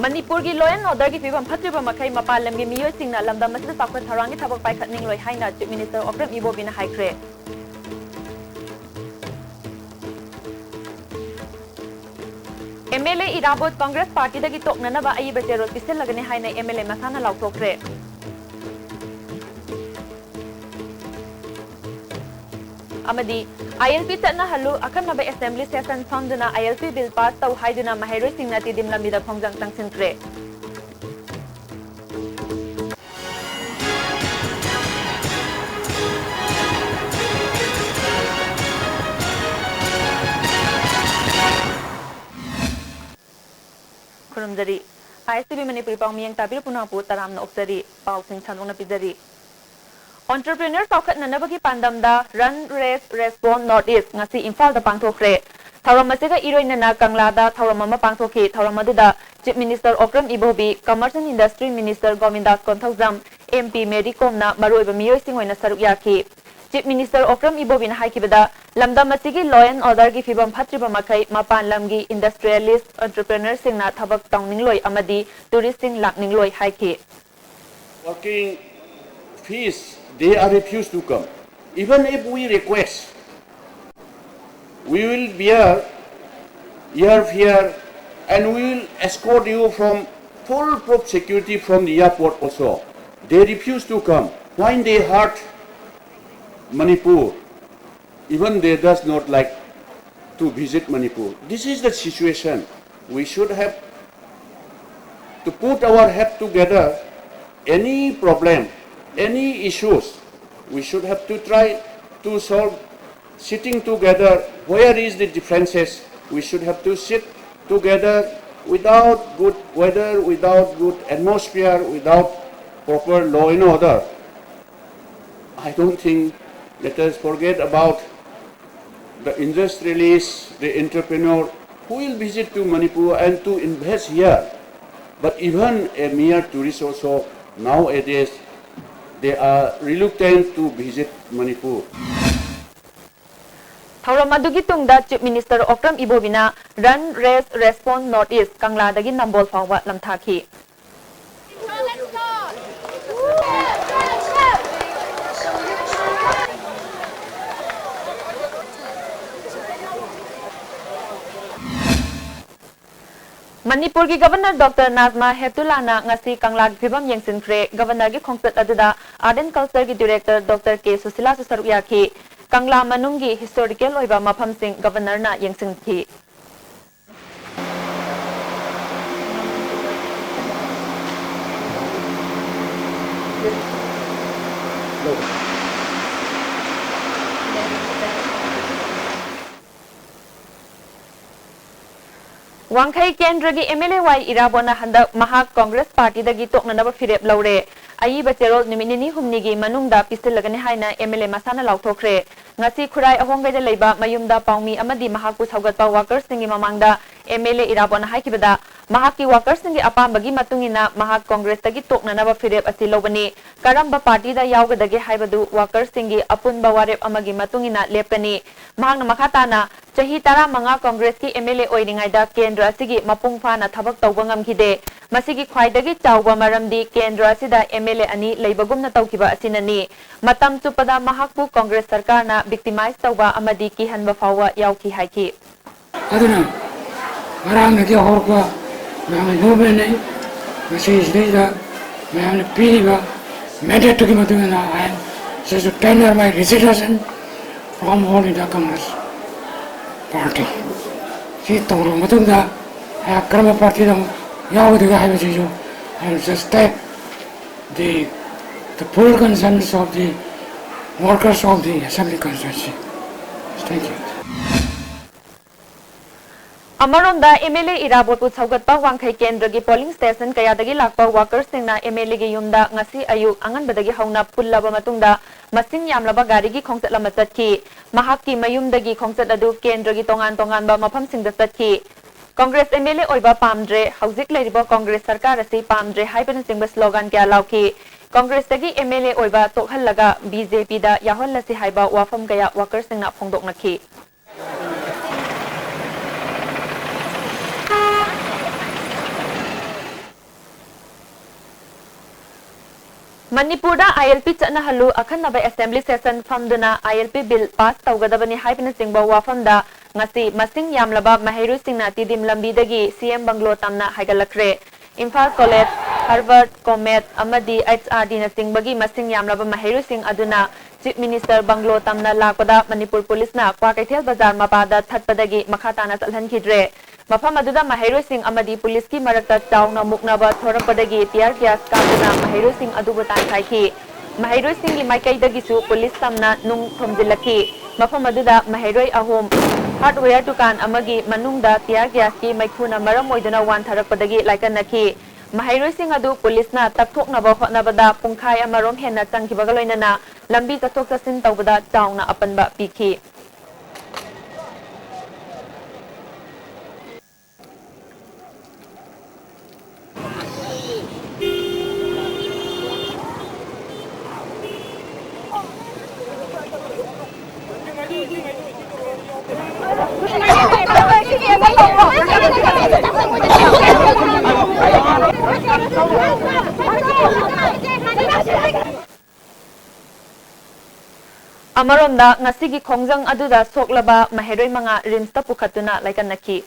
Manipur ki law and order ki fibam phatriba makai mapalam gi miyoi singna lamdam masida sakwa tharangi thabak pai khatning loi haina Chief Minister Okram Ibobina haikre. MLA Irabot Congress Party dagi toknana ba ayi beterol pisel lagane haina MLA masana lauthokre. Amadi ILP chatna halu akanaba assembly session famduna ILP bill pass tau haiduna mahairoi singna ti dim lambida khongjang tangsinkre. Kurumjari ISTB Manipur pangmiyang tabir punapu taramna oksari pau sing chanongna pijari. Entrepreneur Taukat Nanabagi Pandamda Run Race Respond Northeast ngasi Imphal da pangthokre. Thauramasiga iroinana Kanglada thauramama pangthoki thauramadu Chief Minister Okram Ibobi, Commerce and Industry Minister Govindas Konthaujam, MP Mary Komna maroiba miyoi singoina saruk yaki. Chief Minister Okram Ibobi na haikibada lamdam asigi law and order gi fibam phatriba makai mapan lamgi industrialist entrepreneur singna thabak tangningloi amadi tourist sing lakningloi haiki. Working fees, they are refused to come. Even if we request, we will bear your fear and we will escort you from full-proof security from the airport also. They refuse to come. When they heard Manipur, even they does not like to visit Manipur. This is the situation. We should have to put our head together. Any problem, any issues, we should have to try to solve sitting together. Where is the differences? We should have to sit together without good weather, without good atmosphere, without proper law and order. I don't think let us forget about the industrialists, the entrepreneur who will visit to Manipur and to invest here. But even a mere tourist also nowadays they are reluctant to visit Manipur. Thauramadu tungda Chief Minister Okram Ibobina Run Race Respond Northeast Kangla dagi nambol fawwa lamthaki. Manipur ki Governor Dr. Nazma Heptulana ngasi Kangla Fibam yengsinkre Governor ki khongsat aduda Art and Culture ki Director Dr. K Susila Susaruyaki Kangla manungi historical oiba mafam sing Governor na yengsinki. Wangkai Kendra gi MLA Y Irabona handak Mahak Congress Party dagi toknanaba firep laure. Ayi bacherol numinini humni gi manungda pistil lagani haina MLA masana lauthokre. Ngasi khurai ahonggai da leiba mayumda paumi amadi mahakpu saugatpa workers singi mamangda MLA Irabona haikibada mahaki workers singi apambagi matungina Mahak Congress dagi toknanaba firep asi lobani. Karamba party da yaugadagi haibadu workers singi apunba warep amagi matungina lepkani. Mahakna makhatana Chahi tara manga Congress ki MLA oiringai da Kendra asigi mapung fana thabak tawba ngamkhide. Masigi khwaidagi chawba maramdi Kendra asida MLA ani leibagumna tawkiba asinani. Matam chupada mahakpu Congress sarkar na victimize tawba amadi ki hanba fawwa yauki haiki. Aduna marang nagi horkwa mang nubene masi isdida mang piriba mandate ki matungana I am says to tender my resignation from holding the Congress Party. Si toro matungda Akrama Party dong yaudega haibasijo and just take the full concerns of the workers of the Assembly constituency. Thank you. Amaronda MLA Irabotpu saugatpa Wangkai Kendra gi polling station kayadagi lakpa workers singna MLA gi yumda ngasi ayuk anganbadagi hauna pullaba matungda masing yamlaba gari gi khongsat lama chatki mahakki mayumdagi khongsat adu Kendra gi tongan ba mafam singda chatki Congress MLA oiba pamdre hauzik leiriba Congress sarkar asi pamdre haibana singba slogan kya lauki Congress dagi MLA oiba tokhallaga BJP da yahollasi haiba wafam kaya workers singna phongdoknaki Manipur ILP चना हलु अखनब assembly session फमदुना ILP bill pass तौगदबनी हाइबन सिंगबा वाफमदा ngasi masing yamlaba mahiru singna tidim lambidagi CM Banglo tamna haigalakre Imphal College Harvard Comet amadi HRD na singbagi masing yamlaba mahiru sing aduna Chief Minister Banglo tamna lakpada Manipur Police na Kwakaithel Bazar mapada thatpadagi makhatana salhankidre mafam aduda mahiru sing amadi police ki marakta chawna muknaba thorapadagi tear gas kamna mahiru sing adubu tan thaiki mahiru sing gi maikai su police tamna nung thomjilaki mafam aduda mahiroi ahum hardware dukan amagi manungda tear gas ki maikhuna maram oiduna wan tharakpadagi laikanaki mahiru sing adu police na takthoknaba hotnabada pungkhai amarom henna changkibaga loinana lambi chathok chasin tawbada chawna apanba pikhi Amaronda ngasigi khongjang aduda soklaba maheroi manga rimsta pukhatuna laikanaki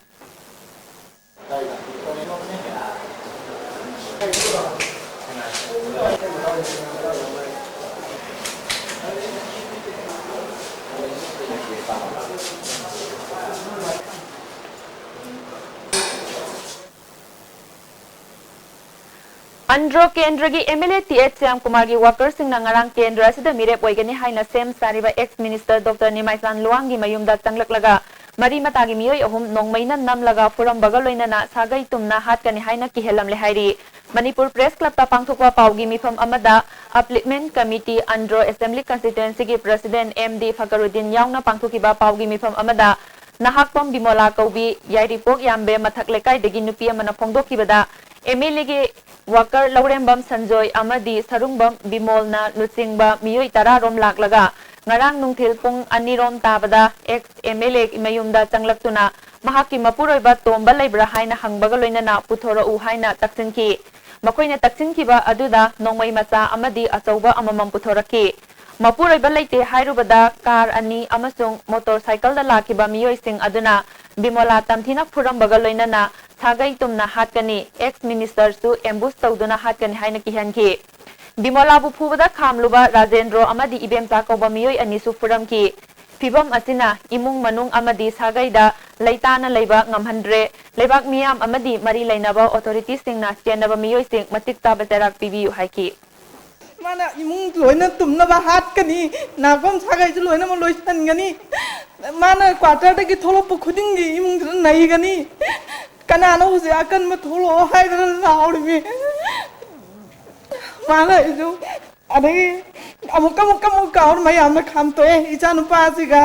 Andro Kendra gi MLA TH Syam Kumar gi workers sing nangarang Kendra sida mirep oigani haina sem sariba ex minister Dr. Nimaisan Luang gi mayumda changlaklaga mari mata gi miyoi ahum nongmaina namlaga furam bagal loinana sagai tumna hatkani haina ki helamle hairi Manipur Press Club ta pangthokwa paugi mifam amada upliftment committee Andro Assembly constituency gi president MD Fakaruddin yaungna pangthokiba paugi mifam amada nahakpam bimola kaubi yairipok yambe mathak lekai degi nupi amana phongdokibada MLA gi worker Laurembam Sanjoy amadi Sarungbam Bimolna Nutsingba miyoi tara rom laklaga ngarang nungthil pung anirom tabada ex MLA mayumda changlaktuna mahaki mapuroiba tomba leibra haina hangbaga loinana puthora u haina taksinki makoina taksinkiba aduda nongmai macha amadi achauba amamam puthoraki mapuroiba leite hairubada car ani amasung motorcycle da lakiba miyoi sing aduna Bimola tamthina furambaga loinana sagai tumna hatkani ex minister su ambush tawduna hatkani haina kihanki Bimola bu phubada khamluba Rajendro amadi ibemta kauba miyoi ani su furamki Pibam asina imung manung amadi sagai da leitana leiba ngamhandre leibak miyam amadi mari leinaba authorities singna chenaba miyoi sing matik taba terak pibiu haiki mana imung loina tumna ba hatkani nagam sagai ju loina ma loisan gani mana quarter da ki tholo pu khudingi imung nai gani kana no huje akan ma tholo hai da laudmi mana ju adai amuk kaur mai amna kham to e icha nu pa ji ga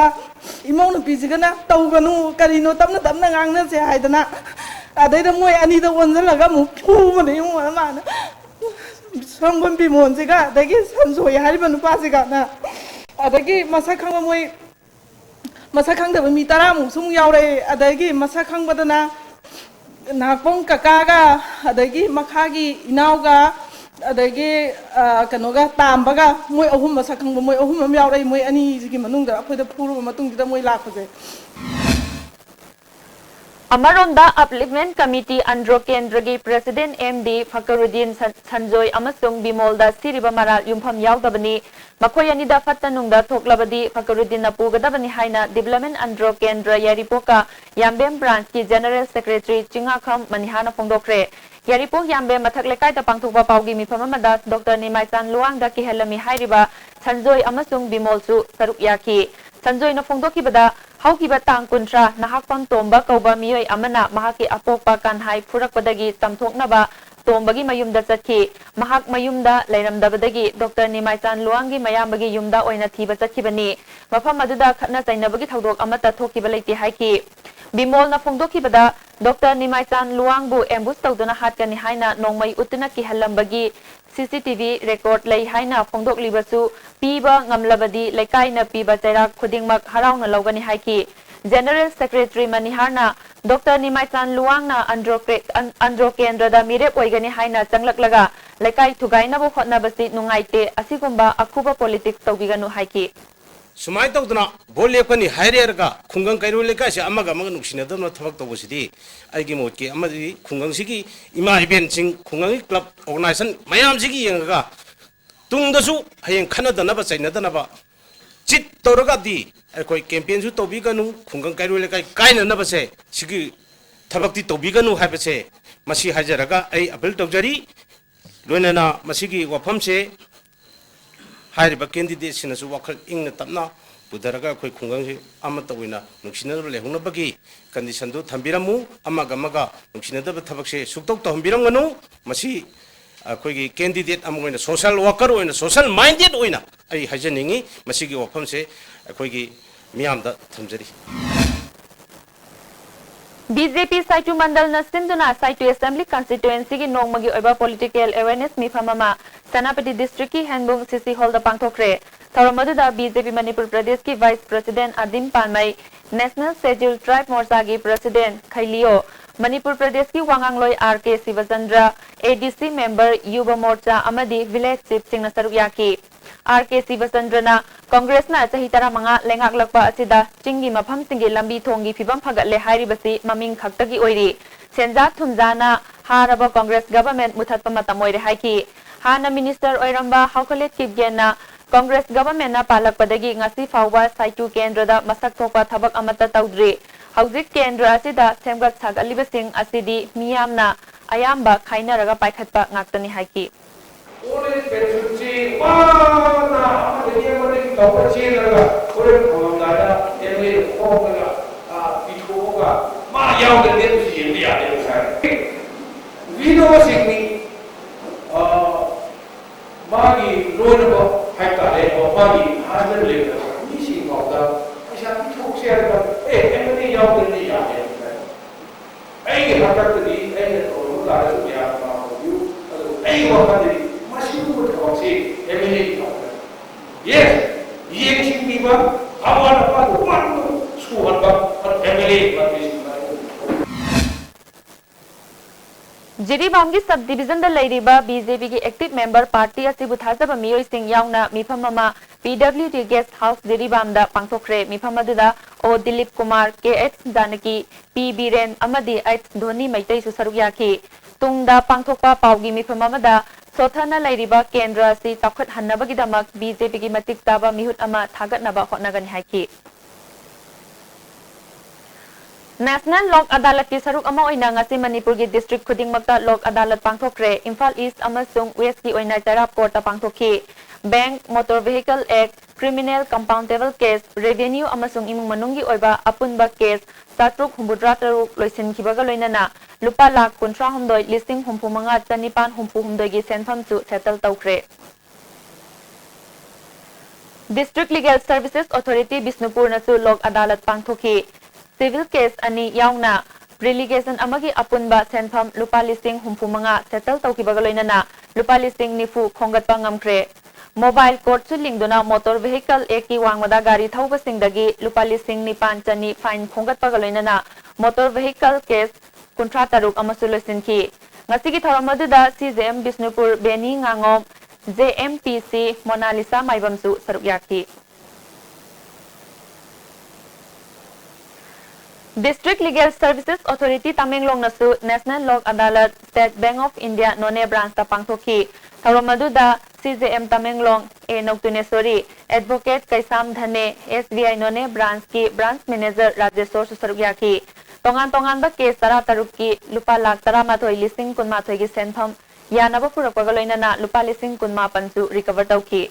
imong nu pi ji ga na tau ga nu kari no tamna ngang na se hai da na adai da moi ani da won la ga mu phu ma ne mu ma na Sanggon bimon jiga adagi sanjoi hariba nupa jiga na adagi masa khangba moi masa khangda mi tara mu sum yaure adagi masa khangba dana nakpong kaka ga adagi makhagi inau ga adagi kanoga tambaga moi ahum masa khangba moi ahum yaure moi ani jigi manungda aphoida phuru matung da moi lakpase Amaronda Upliftment Committee Andro Kendragi President MD Fakaruddin Sanjoy Amasung Bimolda Siriba Maral Yumpham Yaudabani Makoyani da Fatanungda Thoklabadi Fakaruddin Napugadabani Haina Development Andro Kendra Yaripoka Yambem Branch ki General Secretary Chingakham Manihana Phongdokre Yaripok Yambem Mathak Lekai da Pangthokba Paugi Miphamamada Dr. Nimaisan Luang da ki helami hairiba Sanjoy Amasung Bimolsu saruk yaki Sanjoy na phongdokibada haukiba tang kuntra nahakpam tomba kauba miyoi amana mahaki apokpa kanhai phurakpadagi tamthoknaba tombagi mayumda chakhi mahak mayumda leiramdabadagi Dr. Nimaisan Luangi mayambagi yumda oina thiba chakhibani mafam aduda khatna chainabagi thodok amata thokiba leiti haiki Bimol na phongdokibada Dr. Nimaisan Luangbu ambush tawduna hatkani haina nongmai utna ki halambagi CCTV record lei haina phongdok libasu piba ngamlabadi lekai na piba chairak khudingmak harauna logani haiki General Secretary Maniharna Dr. Nimaisan Luang na Andro Kendra da mirep oigani haina changlaklaga लेकाई थुगाइनबो होटनबसी नुंगाइते असिगुंबा अखुबा politics तौबिगनु हाइकी सुमाय तौदना बोल लेपनी हायरेरगा खुंगंग Cairo लेका से अमग अमग नुक्सिनदन थबक तौबसिदी आइगी मोटके अमदी खुंगंग सिगी इमा event सिंग खुंगंग club organisation मयाम सिगी यंगा तुंगदसु हयें खनदनबा चैनदनबा चित तौरगादी अखोय campaign सु तौबिगनु खुंगंग Cairo लेका काइननबसे सिगी थबक्ति तौबिगनु हाबसे मसी हाजरगा I appeal तौजरी लोनना मसीगी वफम से हारिबा candidate सिनसु वखल इंग तपना बुधरगा अखोय खुंगंग से अमत ओइना नुक्सिनदब लेहुनबगी कंडीशन दु थंबिरमु अमग अमगा नुक्सिनदब थबक से सुक्तौ तहंबिरमगनु मसी अखोयगी कैंडिडेट अमगोइना सोशल वर्कर ओइना सोशल माइंडेड ओइना आई हाजनिंगी मसीगी वफम से अखोयगी मियामदा थमजरी बीजेपी साइटु मंडल न सिंधुना साइटु असेंबली कॉन्स्टिट्युएंसी की नोंगमगी ओइबा पॉलिटिकल अवेयरनेस मिफाममा सनापति डिस्ट्रिक्ट की हैंडबुंग सीसी हॉल द पांगथोखरे थौरमदुदा बीजेपी मणिपुर प्रदेश की vice president Adim Panmei national scheduled tribe Morcha की प्रेसिडेंट खैलियो मणिपुर प्रदेश की वांगांगलोय RK Shivachandra ADC member Yuva Morcha अमदी विलेज चीफ सिंह सरुक याकी आरके शिवचंद्रना कांग्रेसना चाही 15 लेंगाकलकपा असिदा चिंगी मफम सिंगी लंबी थोंगी फिबम फगतले हारिबसी ममिंग खक्तगी ओइरी सेंजा थुमजाना हारबा कांग्रेस गवर्नमेंट मुथतपा मतम ओइरे हाइकी हाना मिनिस्टर ओइरंबा हाउकलेट किबगेना कांग्रेस गवर्नमेंटना पालकपदगी ngasi फाउबा साइटु केंद्रदा मसक थोपा थबक अमता तौद्री हौजिक केंद्र असिदा सेमगत सागलिबसिंग असिदी मियामना अयाम्बा खाइनरगा पाइखतपा ngakतनी हाइकी 올해 배출지 와나 아마데기에만에 덮어치에다가 올해 보험나라 에미 호흡가 비토가 마 야우데 데르지 인디아 데르사 위도싱니 마기 로르고 할까래 마기 하늘을 미신 거다 샤 톡시아가 에미 야우데 야데 에이 하다들이 에이 로르가를 야마고 에이 와가들이 Yes, yang sini bang, awal apa tu, suhan bang, family bang. Jiribam की सब डिवीजन द लेरिबा बीजेपी की एक्टिव मेंबर पार्टी असिबु थाजब मियोय सिंह यावना मिफममा पीडब्ल्यूडी गेस्ट हाउस जिरीबाम दा पांगथोखरे मिफमदुदा O Dilip Kumar KH Janaki P Biren अमदी एच धोनी मैतै सु सरुक याखी तुंगदा पांगथोकपा पावगी मिफममदा सोथना लेरिबा केंद्र असि चाखत हन्नबगिदमक बीजेपी की मतिक चाबा मिहुत अमा थागतनबा होटनगनि हाइकी नेशनल लोक अदालत की सरुक अमा ओइना ngasi मणिपुर की डिस्ट्रिक्ट खुदिंगमक्ता लोक अदालत पांगथोखरे इम्फाल ईस्ट अमसुंग वेस्ट की ओइना चराप कोर्ट पांगथोखी bank motor vehicle act criminal compoundable case revenue अमसुंग इमुंग मनुंगी ओइबा अपुनबा केस 763 लोइसिनखिबगा लोइनना लुपा लाख 53 लिसिंग 55,959 की सेंफमसु सेटल तौखरे district legal services authority Bishnupur नसु लोक अदालत पांगथोखी सिविल केस अनि यावना रिलीगेशन अमगी अपुनबा सेंफम लुपा लिसिंग 55 सेटल तौखिबगा लोइनना लुपा लिसिंग 90 खोंगतपा ngamkhre मोबाइल कोर्ट सु लिंगदुना मोटर व्हीकल एक की वांगमदा गाड़ी थौबसिंगदगी लुपा लिसिंग 9 चनी फाइन खोंगतपगा लोइनना मोटर व्हीकल केस 53 अमसु लोइसिनखी ngasi थौरमदुदा सीजेएम बिष्णुपुर बेनी ngango जेएमपीसी मोनालिसा माइबमसु सरुक याखी district legal services authority Tamenglong नसु national Lok Adalat state bank of India Noney branch ता पांगथोखी थौरमदुदा CJM Tamenglong A Nautuneshwari advocate Kaisam धने एसबीआई नोने ब्रांच की ब्रांच मैनेजर राजेश्वर सरुक याखी तोंगान तोंगान केस 13 की लुपा लाख 13 लिसिंग 19 की सेंफम यानबा पुरकपगा लोइनना लुपा लिसिंग 19 सु रिकवर तौखी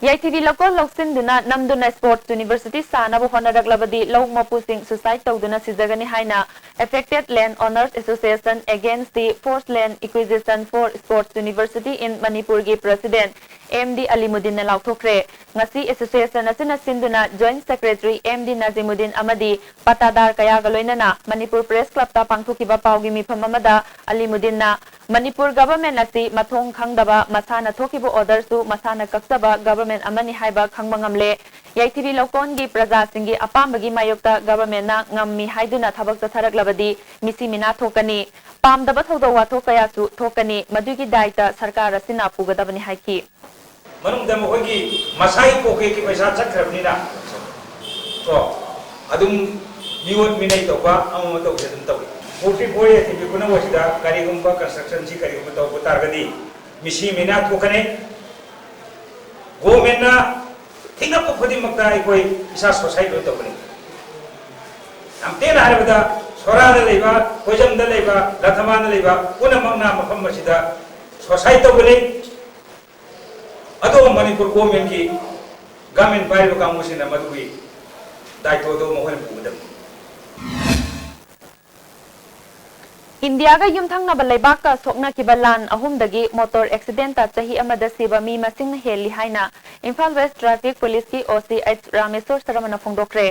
याइथिबी लको लौसिनदुना नमदुना स्पोर्ट्स यूनिवर्सिटी सानबो होनरगलबदी लौ मपुसिंग सुसाइड तौदुना सिजगनी हाइना affected land owners association against the force land acquisition for sports university in Manipur की प्रेसिडेंट एमडी अलीमुद्दीन लाउथोखरे ngasi एसोसिएशन असना सिंदुना जॉइंट सेक्रेटरी एमडी नाजिमुद्दीन अमदी पतादार कयागा लोइनना मणिपुर प्रेस क्लब ता पांगथोखिबा पावगी मिफम अमदा अलीमुद्दीनना मणिपुर गवर्नमेंट असि मथोंग खंगदबा मसाना थोखिबो ऑर्डर सु मसाना कक्सबा गवर्नमेंट अमनी हाइबा खंगबंगमले याइथिबी लौकोन की प्रजा सिंगी अपामबगी मायोक्ता गवर्नमेंट ना ngami haiduna thabak ta tharak labadi misi mina thokani पामदबा थौदो वाथो कयासु थोकनी मदुगी दायित्व सरकार असिना पुगदबनी हाइकी मनुंगदा मखोगी मसाई पोके की पैसा चक्रबनीना तो अदुम निवत मिनै तौबा अमम तौसे दम तौई 44 ये थी कुना वसिदा कारिगुम्बा कंस्ट्रक्शन सी कारिगुम्बा तौबा तारगदी मिसी मिना थोकने गवर्नमेंटना थिंगप खुदिमक्ता कोई इसा सोसाइटी तौबनी अमतेन हारबदा सोरादा लेबा कोजमदा लेबा लथमाना लेबा पुनमक्ना मफम मसिदा सोसाइटी तौबनी अदो मणिपुर गवर्नमेंट की गवर्नमेंट पाइब कांगुसिना मदुगी दायित्व दो मोहन पुगदम इंडिया का युमथंगनब लेबाक सोकनाकिब लान अहुमदगी मोटर एक्सीडेंट चाही अमदा सिबा मी मसिंग हेली हाइना इम्फाल वेस्ट ट्रैफिक पुलिस की ओसी एच रामेश्वर सरमना फोंदोक्रे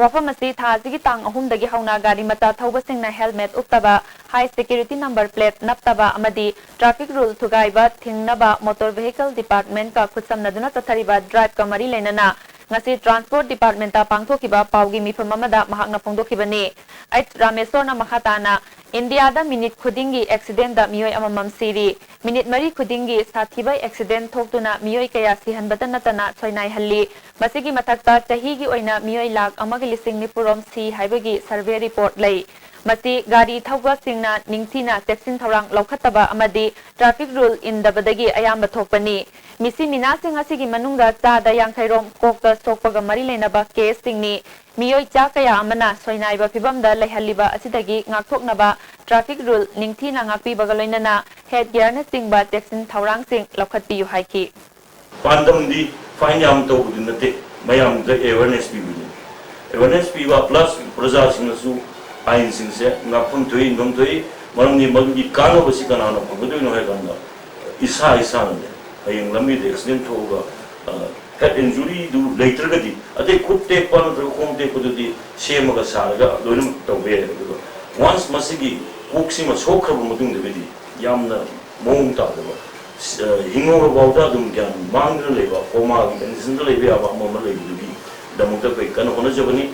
वफम असि थाजिगी तांग अहुमदगी हौना गाड़ी मचा थौबसिंगना हेलमेट उक्तबा हाई सिक्योरिटी नंबर प्लेट नप्तबा अमदी ट्रैफिक रूल थुगाइबा थिंगनबा मोटर व्हीकल डिपार्टमेंट का खुदसमनदुना चथरिबा ड्राइव का मरी लेनना ngasi transport department ta pangthokiba pawgi mifam amada mahakna phongdokibani h rameswar na makhatana india da minute khudingi accident da miyoi amamam siri minute mari khudingi sathibai accident thoktuna miyoi kaya sihanbata natana soinai halli masigi mathakta chahi gi oina miyoi lakh amagi lising nipurom si haibagi survey report lei masi gari thawga singna ningthina cheksin thorang laukhataba amadi traffic rule indabadagi ayamba thokpani मिसी मिना सिंह असिगी मनुंगा चादा यांखैरोम कोकता सोकपगा मरी लेनबा case सिंगनी मियोई चा कया अमना सोइनाइबा फिबमदा लेहलिबा असिदगी ngaktoknaba traffic rule निंगथीना ngakpibaga loinana हेड गियर ने सिंगबा टेक्सिन थौरांग सिंग लखतपियु हाइकी पांडमदी फाइन याम तौबदि नते मयाम द अवेयरनेस पीवा प्लस प्रजा सिंगसु आइन सिंगसे ngapun थोइ ngम थोइ मरमनि मगि कानो बसि कनानो फगदोइनो हाइगanda इसा इसा ने ayang lami de accident hoga head injury do later gadi ade kutte pan ro kom de ko di sema ga saraga loinum tawbe once masigi koksima sokra mudung de bidi yamna mong ta de hingo bauda dum gyan mangra leba koma gi sinda lebe aba mama lebi bi damuta kai kan hona jabani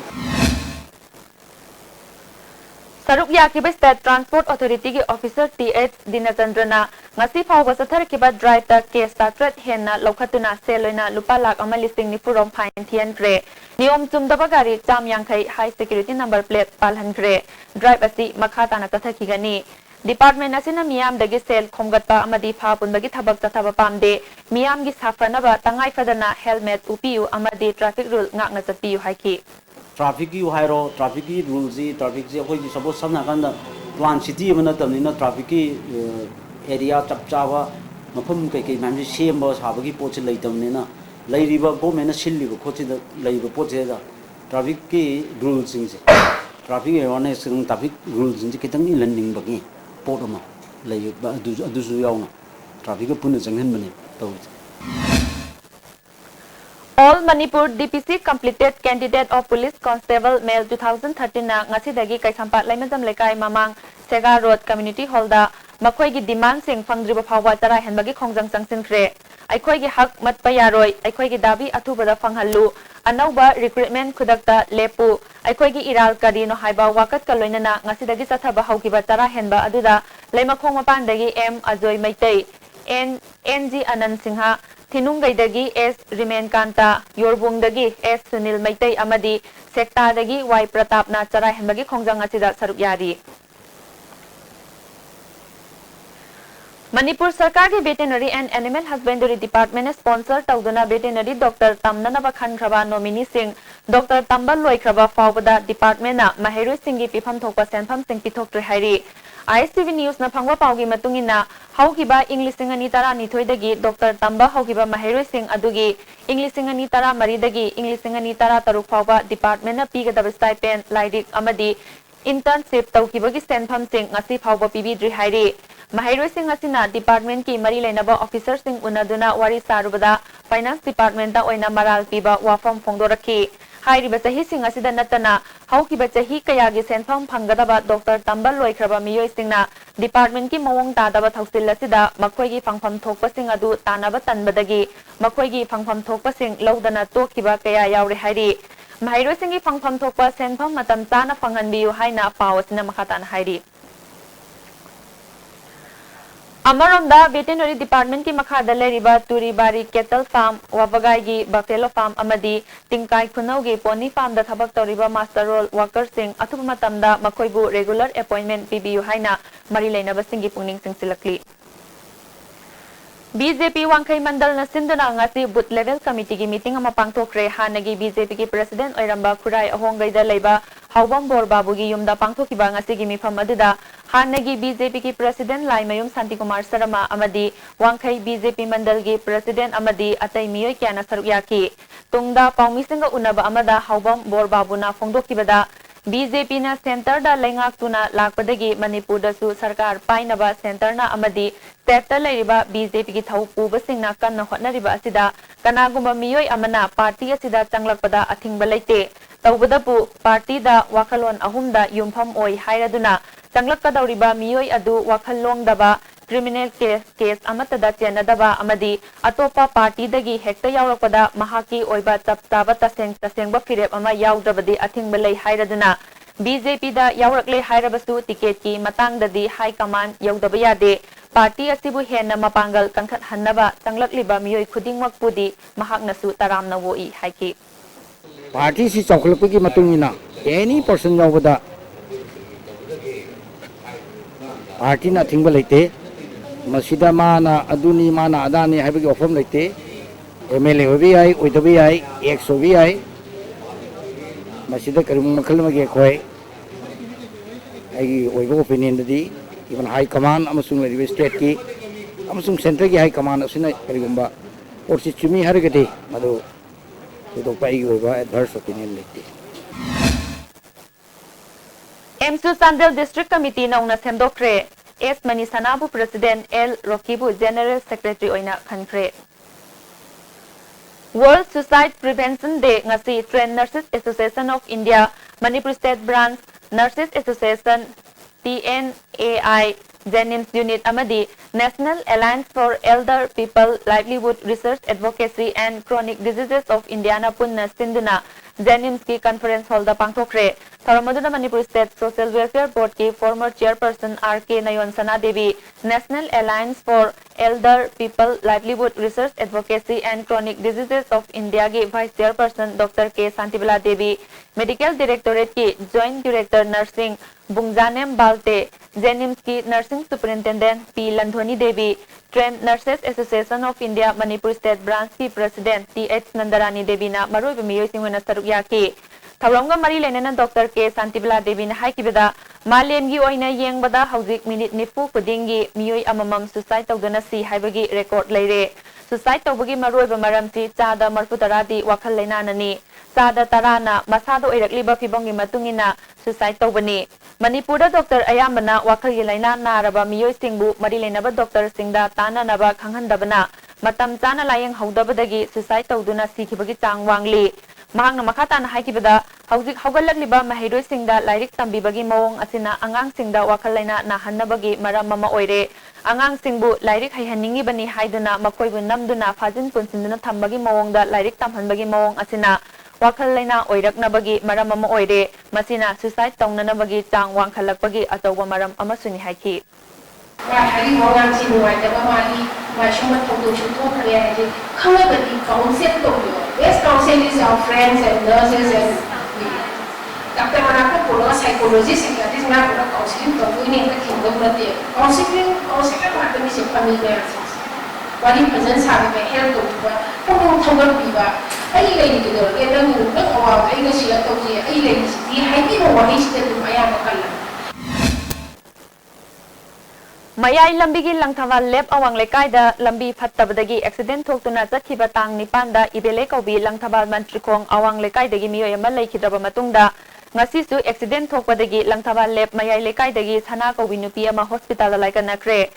Saruk Yakiba State Transport Authority की officer TH दिनचंद्रना ngasi phawga sathar drive ta case ta threat henna lokhatuna seloina lupa lakh ama listing ni purom fine thian kre niyom chumdaba gari cham yangkhai high security number plate palhan kre drive asi makha tana tathaki gani department asina miyam dagi sel khomgatpa amadi pha punbagi thabak chathaba pamde miyam gi safanaba tangai fadana helmet upiu amadi traffic rule ngakna chapiu haiki traffic की हाइरो traffic की rules जी traffic से कोई suppose समना कांदा plan city में तमनिना traffic की area चप चावा मफम कई कई मैम सेम साब की पोच लेतमनिना लेरिबा गवर्नमेंट सिल्लिबा खोचि लेबा पोचे दा ट्रैफिक की रूल्स से ट्रैफिक अवेयरनेस ट्रैफिक रूल्स से कितंग इलनिंग बगी पोटमा लेबा अदुसु यावना ट्रैफिक पुन जंगहन तो All Manipur DPC completed candidate of police constable male 2013 na ngasidagi kaisampat laimajam lekai mamang Sega Road Community Hall da makhoi gi demand sing phangdriba phawwa tara henbagi khongjang changsinkhre aikhoi gi hak matpa yaroi aikhoi gi dabi athubada phanghallu anauba recruitment khudakta lepu aikhoi gi iral kadino haiba wakat ka loinana ngasidagi chathaba haukiba tara henba aduda leimakhong mapandagi M Ajoy Maitei NG Anand Singha Thinungaidagi S Rimen Kanta Yorbungdagi S Sunil Maitei amadi Sektadagi Y Pratapna Chara henbagi khongjang asida saruk yari Manipur Sarkar ki Veterinary and Animal Husbandry Department ne sponsor tawduna veterinary Dr. Tamnanaba Khankraba nominee sing Dr. Tambal Loikraba fawbada department na Maheru Singhi pifam thokpa senpham sing pithoktre hairi ISTV News na phangwa pawgi matungina haukiba English singani tara nithoidagi Dr. Tamba haukiba Maheru Singh adugi English singani tara maridagi English singani tara taruk fawba department na pigadaba stipend laidik amadi internship tawkibagi senpham sing ngasi fawba pibidri hairi Maheru Singh asina department ki mari lainaba officer sing unaduna wari sarubada finance department da oina maral piba wafam phongdorakhi hairiba chahi sing asida natana haukiba chahi kayagi senpham phanggadaba Dr. Tambal Loikraba miyoi singna department ki mawong tadaba thausil asida makhoi gi phangpham thokpa sing adu tanaba tanbadagi makhoi gi phangpham thokpa sing lodana tokiba kaya yauri hairi Maheru Singh gi phangpham thokpa senpham matam tana phanghanbiu haina paw asina makhatana hairi Amaronda Veterinary Department ki makhada leriba Turibari Cattle Farm, Wabagai gi Buffalo Farm amadi Tingkai Khunau gi Pony Farm da thabak toriba master role worker sing athupa matamda makoibu regular appointment pibiyu haina mari leinaba singi pungning singsilakli. BJP Wangkai Mandal na sinduna ngasi booth level committee gi meeting ama pangthokre hanagi BJP ki president oiramba Khurai Ahonggai da leiba Haubam Bor Babu gi yumda pangthokiba ngasi gi mifam aduda hanagi BJP ki president Laimayum Santi Kumar Sarama amadi Wangkai BJP Mandal gi president amadi atai miyoi kyana saruk yaki tungda paumisinga unaba amada Haubam Bor Babu na phongdokibada BJP na center da lengak tuna lakpadagi Manipur da su sarkar painaba center na amadi state ta leiriba BJP ki thau puba singna kanna hotnariba asida kanagumba miyoi amana party asida changlakpada athingba leite tawbada pu party da wakalon ahumda yumpham oi hairaduna changlakadawriba miyoi adu wakhallong daba criminal case amatada chenadaba amadi atopa party dagi hekta yawrakpada mahaki oiba chaptaba tasengba firep ama yawdabadi athingba lei hairaduna BJP da yawrakle hairabasu ticket ki matangdadi high command yawdaba yade party asibu henna mapangal kangkhat hannaba changlakliba miyoi khudingwak pudi mahaknasu taramna woi haiki party si chawkhlapagi matungina any person yawbada party na thingba leite masida mana aduni mana adani haibagi ofam leite MLA hobi ai oidabi ai ex hobi ai masida karim makhal magi khoi ai oibo opinion dadi even high command amasung lebi state ki amasung center ki high command asina karigumba orsi chumi haragati madu to pai oiba adverse opinion leite Emsu Sandel District Committee nauna semdokre S Manisanabu President L Rokibu General Secretary oina khankre World Suicide Prevention Day ngasi Trained Nurses Association of India Manipur State Branch Nurses Association TNAI Jenims Unit amadi National Alliance for Elder People Livelihood Research Advocacy and Chronic Diseases of Indiana punna sinduna Jenims ki conference hall da pangthokre Tharamaduna Manipur State Social Welfare Board ki former chairperson RK Nayon Sana Devi National Alliance for Elder People Livelihood Research Advocacy and Chronic Diseases of India ki vice chairperson Dr. K Santibala Devi Medical Directorate ki Joint Director Nursing Bungjanem Balte Jenims ki Nursing Superintendent P Landhoni Devi Trained Nurses Association of India Manipur State Branch ki President TH Nandarani Devi na maroiba miyoi singwena saruk yaki Thauranga mari lenena Dr. K Santibala Devi na haikibada malemgi oina yengbada hauzik minute nifu kudingi miyoi amamam suicide tawduna si haibagi record leire suicide tawbagi maroiba maramsi chada marfutaradi wakhal leinanani chada tarana masado oirakliba fibongi matungina suicide tawbani Manipur Dr. Ayambana wakhal laina naraba miyoi singbu mari lenaba Dr. Singda tana naba khanghandabana matam chana layeng haudabadagi suicide tawduna sikhibagi chang wangli mahangna makhatana haikibada hauzik haugalakliba mahairoi singda lairik tambibagi mawong asina angang singda wakhal laina na hannabagi maram mama oire angang singbu lairik haihaningi bani haiduna makoibu namduna fajin punsinduna thambagi mawongda lairik tamhanbagi mawong asina wakhal laina oiraknabagi maram mama oire masina suicide tawnanabagi chang wangkhalakpagi atawba maram amasuni haiki hari orang sini wajah mali macam tu tu kerja jadi kalau beri counsel tu best counsel is our friends and nurses and tapi mana pun kalau psychologist psikiatris mana pun counseling tu ini kita kingdom berarti counseling macam ni siapa ni dia wali present sampai health tu pun thawar biwa ai lagi tu dia orang awam ai nasi atau dia ai lagi dia hai ni wali situ ayam makan Mayai lambigi langthawal lep awang lekaida lambi phattabadagi accident thoktuna chakhiba tang nipanda ibele kaubi langthawal mantrikhong awang lekaidagi miyoi ama leikhidaba matungda ngasisu accident thokpadagi langthawal lep mayai lekaidagi sana kaubi nupi ama hospital laikanakre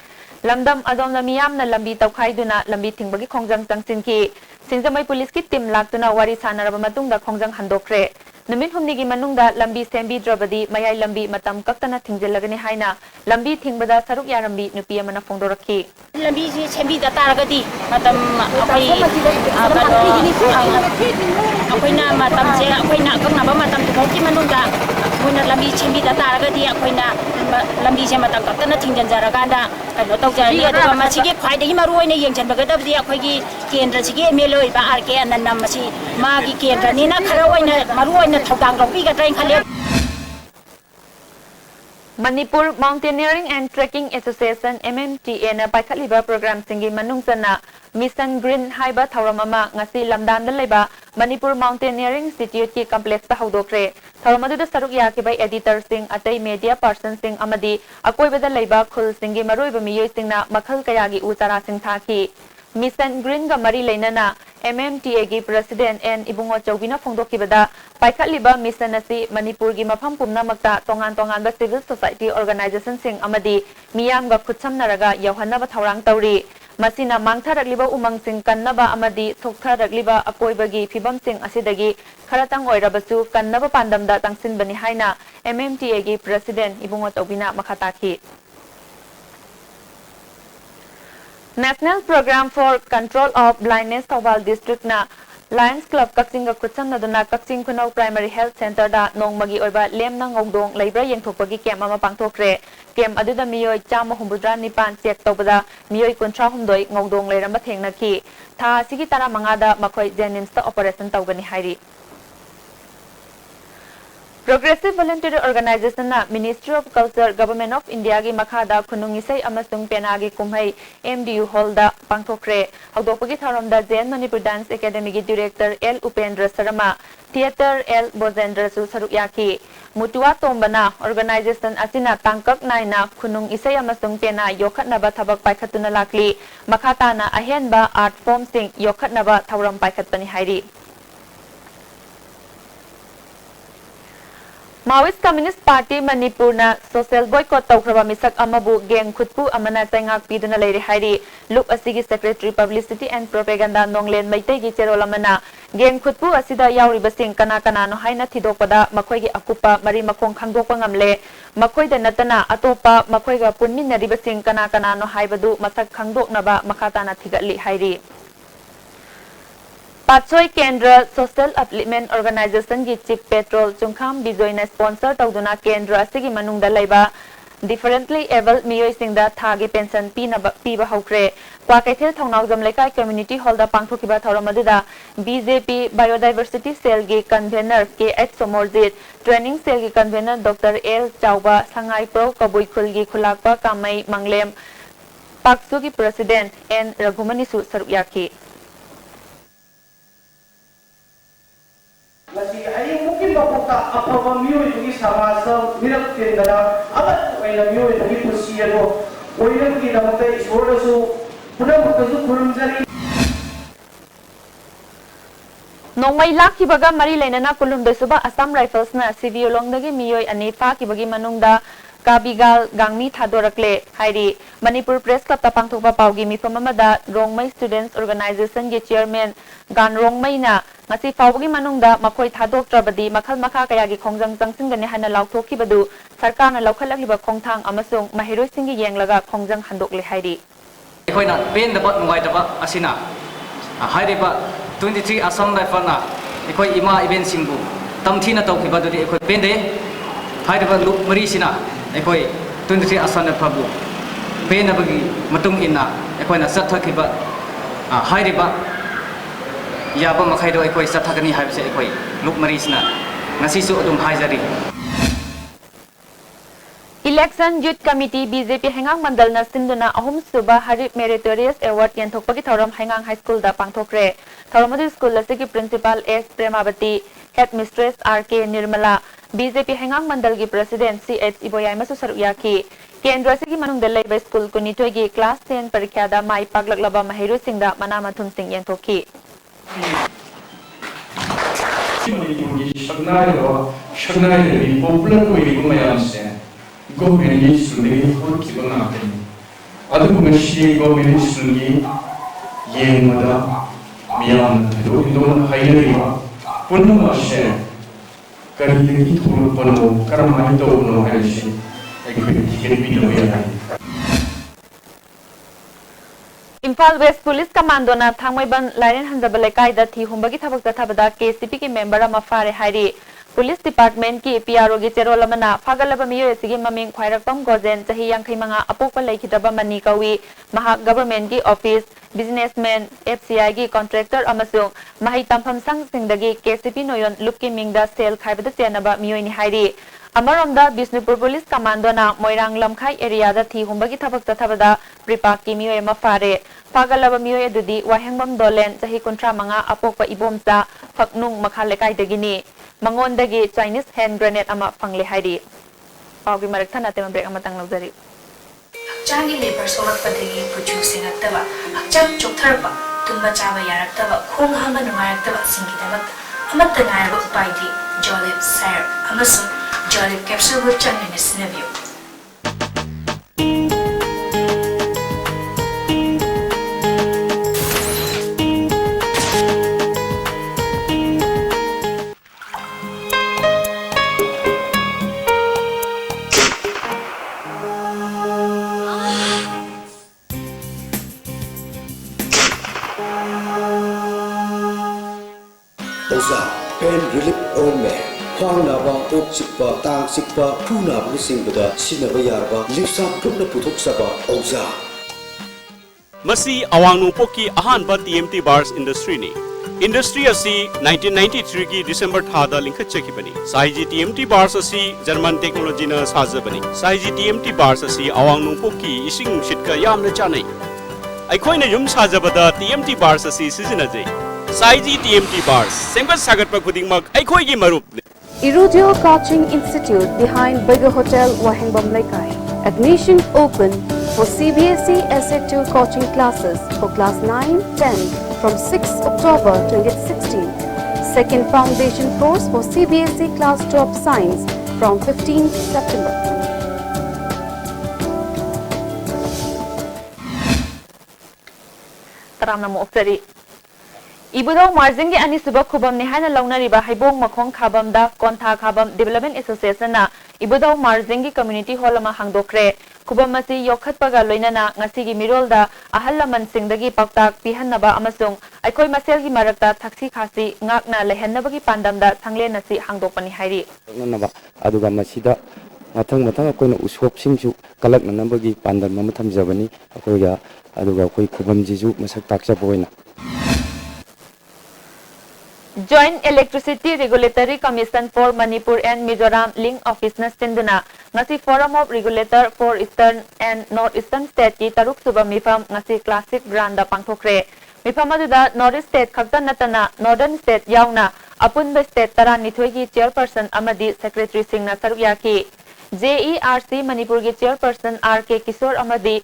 lamdam adomna miyamna lambi tawkhaiduna lambi thingbagi khongjang changsinki singjamai police ki team laktuna wari sanaraba matungda khongjang handokre Numit humnigi manungda lambi sembi drabadi mayai lambi matam kaktana thingjelagani haina lambi thingbada saruk yarambi nupi amana phongdorakhi lambi sembi da taragadi matam akoina matam je akoina kaknaba matam thokki manungda ꯃꯣꯏꯅ ꯂꯝꯕꯤ ꯁꯦꯝꯕꯤꯗ ꯇꯥꯔꯒꯗꯤ ꯑꯩꯈꯣꯏꯅ ꯂꯝꯕꯤꯁꯦ ꯃꯇꯝ ꯀꯛꯇꯅ ꯊꯤꯡꯖꯤꯟꯖꯔꯀꯥꯟꯗ ꯀꯩꯅꯣ ꯇꯧꯖꯔꯅꯤ ꯑꯗꯨꯒ ꯃꯁꯤꯒꯤ ꯈ꯭ꯋꯥꯏꯗꯒꯤ ꯃꯔꯨꯑꯣꯏꯅ ꯌꯦꯡꯁꯤꯟꯕꯒꯗꯕꯗꯤ ꯑꯩꯈꯣꯏꯒꯤ ꯀꯦꯟꯗ꯭ꯔꯁꯤꯒꯤ MLA ꯑꯣꯏꯕ RK ꯑꯅꯟꯗ ꯃꯁꯤ ꯃꯥꯒꯤ ꯀꯦꯟꯗ꯭ꯔꯅꯤꯅ ꯈꯔ ꯑꯣꯏꯅ ꯃꯔꯨꯑꯣꯏꯅ ꯊꯧꯗꯥꯡ ꯂꯧꯕꯤꯒꯗ꯭ꯔꯥ ꯈꯜꯂꯦ Manipur Mountaineering and Trekking Association MMTA na paikhatliba program singi manungchana Mission Green haiba thauram ama ngasi lamdan da leba Manipur Mountaineering Institute ki complex ta hodokre thauram adu da saruk yakibai editor sing atai media person sing amadi akoi bada leba khul singi maroi ba miyoi singna makhal kayagi utara sing thaki Mission Green ga mari leinana MMTA gi president and ibungo chawbina phongdokibada paikhatliba mission asi Manipur gi mafam pumna makta tongan ba civil society organization sing amadi miyam ga khutsamnaraga yauhanaba thaurang tauri masina mangtharakliba umang sing kannaba amadi thoktharagliba akoibagi phibam sing asidagi kharatang oirabasu kannaba pandamda tangsinbani haina MMTA gi president ibungo chawbina makhataki National Program for Control of Blindness Thawal District na Lions Club Kakching ga kutsam na duna Kakching Khunau Primary Health Center da nongmagi oiba lemna ngongdong leibra yengthokpagi camp ama pangthokre camp aduda miyoi 139 check tawbada miyoi 132 ngongdong leiramba thengnaki tha sigi tara mangada makhoi Jennings ta operation tawgani hairi Progressive Voluntary Organization na Ministry of Culture Government of India gi makhada khunungisai amasung penagi kumhai MDU Hall da pangthokre hawdokpagi tharamda Zen Manipur Dance Academy gi director L Upendra Sarma theater L Bozendra su saruk yaki mutua tombana organization asina tangkak naina khunung isai amasung pena yokhatnaba thabak paikhatuna lakli makhata na ahenba art form sing yokhatnaba thauram paikhatpani hairi Maoist Communist Party Manipur na social boycott tawkraba misak amabu geng khutpu amana taingak piduna leire hairi look asigi secretary publicity and propaganda nonglen maitai gi cherol amana geng khutpu asida yauriba sing kana kana no haina thidokpada makhoi gi akupa mari makhong khangdokpa ngamle makhoi da natana atopa makhoi ga punminariba sing kana kana no haibadu masak khangdoknaba makhata na thigatli hairi Patsoi Kendra Social Upliftment Organization gi Chief Petrol Chungkham Bijoy na sponsor tawduna Kendra asigi manungda laiba differently able miyoi singda thagi pension piba haukre kwa kaithel thongnau jamlaikai community hall da pangthokiba thauramadu BJP Biodiversity Cell gi convener KH Somorjit training cell gi convener Dr L Chauba Sangai Pro Kabui Khul gi khulakpa Kamai Manglem Paksu gi president N Raghumani su saruk yaki Masih ayah mungkin bapak tak apa miu itu sama mirak kendala amat ayah miu itu persia lo oyang kita mata isor su punya betul kurang jari Nongmai laki baga mari lainana kulum besuba Assam Rifles na civil longdagi miyoi anifa ki bagi manungda Kabigal gangmi thadorakle hairi Manipur Press Club tapangthokpa paugi mifam amada Rongmai Students Organization gi chairman Gan Rongmai na ngasi fawgi manungda makhoi thadoktrabadi makhal makha kayagi khongjang changsingani hana lauthokibadu sarkarna laukhalakliba khongthang amasung mahiroi singi yenglaga khongjang handokle hairi Ekoina pen dapat nuwaitaba asina hairiba 23 Assam Rifle na ekoi ima event singbu tamthina tawkhibadudi ekoi pende hairiba look mari sina ekoi 23 Assam Rifle bu pen abagi matung inna ekoina sathakiba hairiba yaba makhaido ekoi sathakani haibse ekoi look mari sina ngasi su adum haijari Election Youth Committee BJP Hengang Mandal na sinduna ahum suba Harip Meritorious Award yanthokpagi thoram Hengang High School da pangthokre thoram adu school asigi principal S Premavati headmistress RK Nirmala BJP Hengang Mandal gi president CH Iboyai masu saruk yaki kendra asigi manungda leiba school kunitoi gi class 10 parikha da mai paglaklaba mahairu singda mana mathum sing yanthoki Shagnairi popular koi mayamse government student ko kibana tani adu mashi government student yengmada miyam do don hairi punna mashe kari thuru pano karamai to no haisi ekoi tikeri no ya Imphal West Police Commando na Thangmaiban Lairen Hanjaba Lekai da thi humbagi thabak tathabada KCP ki member ama fare hairi police department की PRO की चेरोल अमना फागलबा मियोय सिगी ममिंग ख्वाइरक्तम गोजेन चाही 85 अपोकपा लेखितबा money कवी महा government की office businessman FCI की contractor अमसुंग माही तंफम संगसिंगदगी KCP नोयन लुपकी मिंगदा सेल खाइबदा चेनबा मियोयनी हाइरी अमरोमदा बिष्णुपुर पुलिस कमांडोना मोइरांग लमखाई एरियादा थी हुंबगी थबक चथबदा प्रिपाक की मियोय मफारे फागलबा मियोय दुदी वाहेंगबम दोलेन चाही 35 अपोकपा इबोमचा फकनुंग मखा लेकाइदगिनी मंगोंदगी चाइनीज हैंड ग्रेनेड अमा फंगले हाइरी पावगी मरक थाना तेम ब्रेक अमा तंग लौजरी हक्चांगी लेबर सोलकपदगी प्रोड्यूसिंग अक्तबा हक्चांग चोक्थरबा तुंबा चाबा यारक्तबा खोंग हामा नुंगायरक्तबा सिंगिदबक अमत्त नायबा उपायदि जॉलिब सैर अमसुंग जॉलिब कैप्सूल बु चंगने सिनबियो Pain relief ointment. Khwang naba, ok sikpa, tang sikpa, phu naba ni singbada sinaba yarba, lipsap pumna puthok saba Oza. Masi awangnu poki ahanba TMT bars industry ni. Industry asi 1993 ki December thada linkha chekibani. Saiji TMT bars asi German technology na sajabani. Saiji TMT bars asi awangnu poki ising shitka yamna chanai. Aikhoina yum sajabada TMT bars asi sizinajai. Saiji TMT bars sembat sagat pa khudingmak aikhoi gi marup Irudio Coaching Institute behind Bigger Hotel Wahengbam Laikai. Admission open for CBSE SA2 coaching classes for class 9, 10 from 6 October 2016. Second foundation course for CBSE class 12 science from 15 September. Taram namo oktari Ibudau Marjing ki ani subak khubam nihana launariba haibong makhong khabam da kontha khabam development association na Ibudau Marjing ki community hall ma hangdokre khubam masi yokhat paga loinana ngasi gi mirol da ahal laman singdagi paktak pihanaba amasung aikoi masel gi marakta thaksi khasi ngakna lehenaba gi pandam da sangle nasi hangdokpani hairi naba aduga masida mathang akoina usop singju kalak nanabagi pandam ma thamjabani akoiga aduga akoi khubam jiju masak takcha boina Joint Electricity Regulatory Commission for Manipur and Mizoram Link Office na sinduna ngasi Forum of Regulator for Eastern and Northeastern State ki taruk suba mifam ngasi classic granda pangthokre mifam aduda North State khakta natana Northern State yauna apunba state tara nithoi ki chairperson amadi secretary singh na saruk yaki JERC Manipur ki chairperson RK Kishore amadi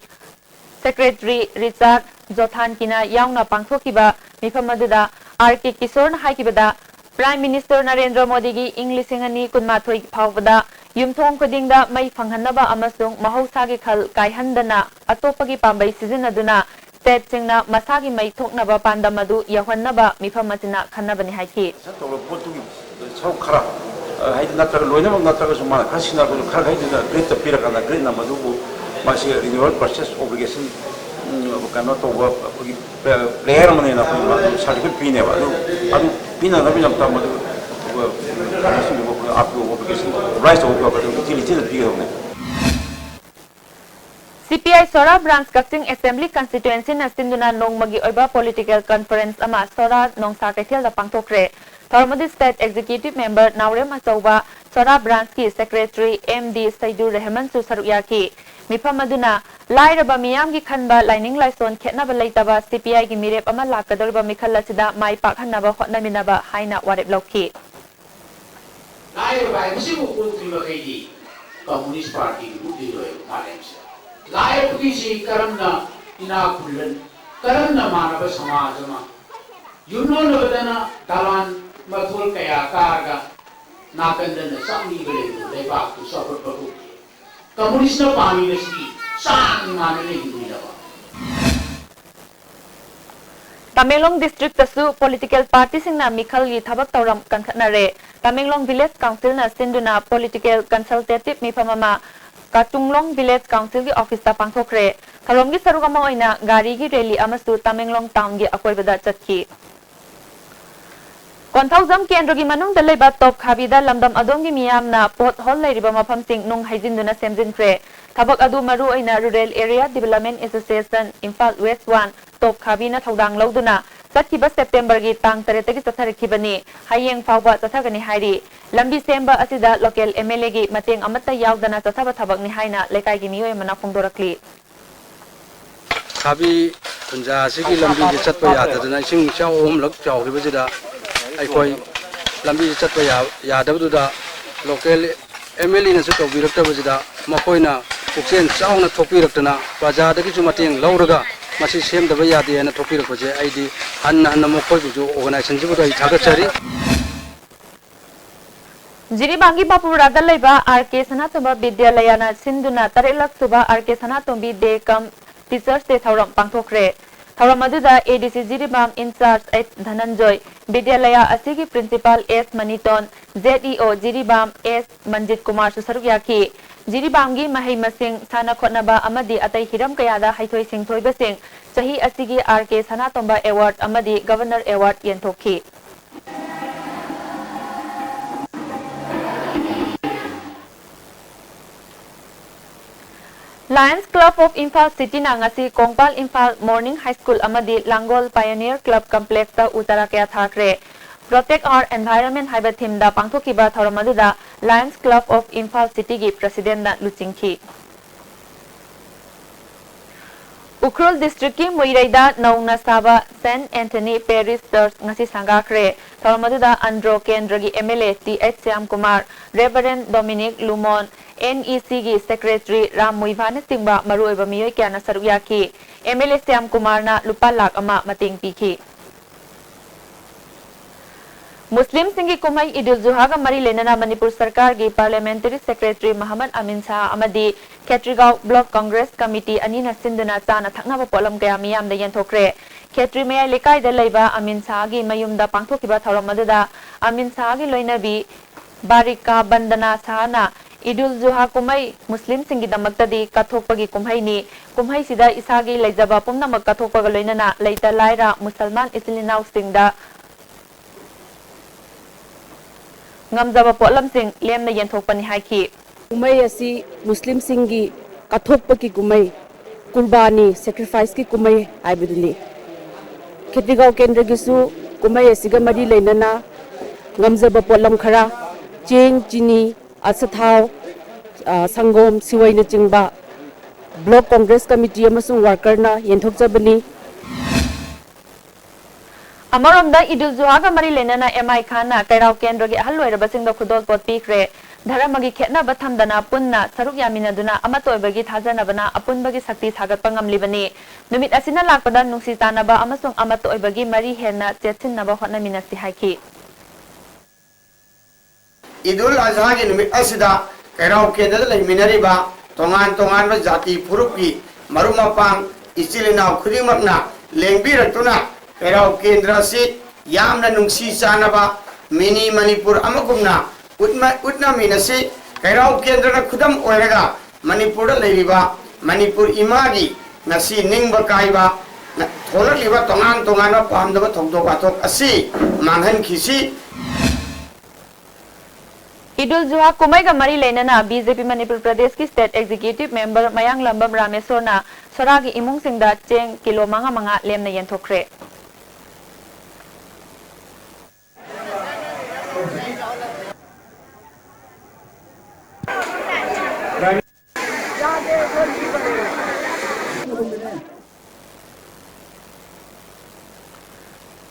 secretary Richard Jothan kina yauna pangthokiba mifam aduda RK Kishore haikibada Prime Minister Narendra Modi gi English ingani kunmathoi phawbada yumthong khudingda mai phanghanaba amasung mahausa gi khal kaihandana atopagi pambai sizinaduna state singna masagi mai thoknaba pandamadu yahwannaba mifam asina khannabani haiki sau khara haid natar loina natar suma khasina ko khal haidina great pirakana great namadu masi renewal process obligation kano to player mane na certificate pine ba adu pina na binam ta madu apu obligation rights of utility na piyo ne CPI Sora Branch Kakching Assembly Constituency na sinduna nongmagi oiba political conference ama Sora nongsa kaithel da pangthokre Tharmadi State Executive Member Naurem Achauba Sora Branch ki Secretary MD Saidur Rahman su saruyaki mifam aduna lairaba miyam gi khanba lining laison khetnaba leitaba CPI gi mirep ama lakadorba mikhal asida mai pakhanaba hotnaminaba haina warep lokhi lairaba misi mu kuntriba khaidi communist party udi loy malemse lairaba gi si karamna ina kullan karamna manaba samajama yunno nabadana dalan mathul kaya karga nakandana samni gele lepak tu support babu Komunis na pami na si saan mana na hindi na ba? Tamenglong District tasu political party sing na mikhal gi thabak tawram kankhanare Tamenglong Village Council na sinduna political consultative mifamama Katunglong Village Council gi office ta pangthokre tharom gi sarugama oina gari gi rally amasu Tamenglong town gi akoibada chatki Konthawjam Kendrogi Manung Daleba Top Khabida Lamdam Adongi Miyamna Pot Hall Lairiba Mafam Sing Nung Haijinduna Semjinkhre Thabak Adu Maru Aina Rural Area Development Association Imphal West 1 Top Khabina Thaudang Lauduna Satkiba September gi tang taretagi satharakibani hayeng fawba sathagani hairi lambi semba asida local MLA gi mateng amata yaudana sathaba thabakni haina lekai gi miyoy mana phongdorakli Khabi punja sigi lambi gi chatpa yadadana ising chau om lak chau gi bajida aikoi lambi gi chatpa yadabduda local MLA na su tobirakta bajida makoina puksen chauna thopiraktana bajadagi chu mateng lauraga Masi sem da baya de na thopi rakho je ID anna mokoi bu organization ji bu dai thagachari Jiribangi Bapura Dalaiba RK Sanatamba Vidyalaya na Sinduna Tarelak Suba RK Sanatombi de Kam Teachers Day Thauram Pangthokre Thauram aduda ADC Jiribam in charge at Dhananjoy Vidyalaya asigi principal S Maniton ZEO Jiribam S Manjit Kumar Susarukyaki Jiribamgi Mahai Masing Sana Khotnaba Amadi Atai Hiram Kayada Haithoi Singthoi Basing Chahi asigi RK Sanatomba Award Amadi Governor Award Yentokhi Lions Club of Imphal City na ngasi Kongpal Imphal Morning High School amadi Langol Pioneer Club Complex ta utara kaya thakre Protect Our Environment haiba theme da pangthokiba thauramadu Lions Club of Imphal City gi president na luchingki Ukhrul district ki Moiraida Naungna Saba St Anthony Parish Church ngasi sangakre thauramadu Andro Kendra gi MLA TH Syam Kumar Reverend Dominic Lumon NEC gi Secretary Ram Muivane Singba Maruiba Miyoy Kyana Saruyaki MLA Syam Kumar na lupa lakh ama mating pikhi Muslim Singi Kumai Idul Zuha ga mari lenana Manipur Sarkar gi Parliamentary Secretary Muhammad Amin Shah amadi Khetrigao Block Congress Committee anina sinduna chana thaknaba polam kaya miyam da yenthokre Khetri Mayai Lekai da leiba Amin Shah gi mayumda pangthokiba thauram aduda Amin Shah gi loinabi Barika Bandana Sahana Idul Zuha Kumai Muslim Singi Damaktadi Kathokpagi Kumhaini Kumhai Sida Isagi Laijaba Pumnamak Kathokpaga loinana Laita Laira Musalman Islinau Singda Ngamjaba Potlam Sing Lemna Yenthokpani Haiki Kumai asi Muslim Singi Kathokpagi Kumai Kurbani Sacrifice ki Kumai Aibuduni Khetrigao Kendra gisu Kumai asiga mari leinana Ngamjaba Potlam khara Cheng Chini Asathau Sangom Siwai na Chingba Block Congress Committee amasung worker na yenthokjabani Amaramda Idul Zuha ga mari lenana MI Khana Kairao Kendra gi ahaloiraba singda khudol pot pikre dharamagi khetnaba thamdana punna saruk yaminaduna amatoibagi thajanabana apunbagi sakti thagatpa ngamlibani numit asina lakpada nungsi tanaba amasung amatoibagi mari henna chethinnaba hotnaminasi haiki Idul Azha ki numit asida Kairao Kendra laiminariba tongan ba jati furupi marumapang isilina khudingmakna lengbiratuna Kairao Kendra si yamna nungsi chanaba mini Manipur amagumna utna minasi Kairao Kendra na khudam oiraga Manipur da leiriba Manipur imagi nasi ningba kaiba tholakliba tongan na pamdaba thokdok athok asi manghan khisi Idul Zuha Kumai ga mari lenana BJP Manipur Pradesh ki State Executive Member Mayang Lambam Ramesona Soragi imung singda cheng kilo manga lemna yenthokre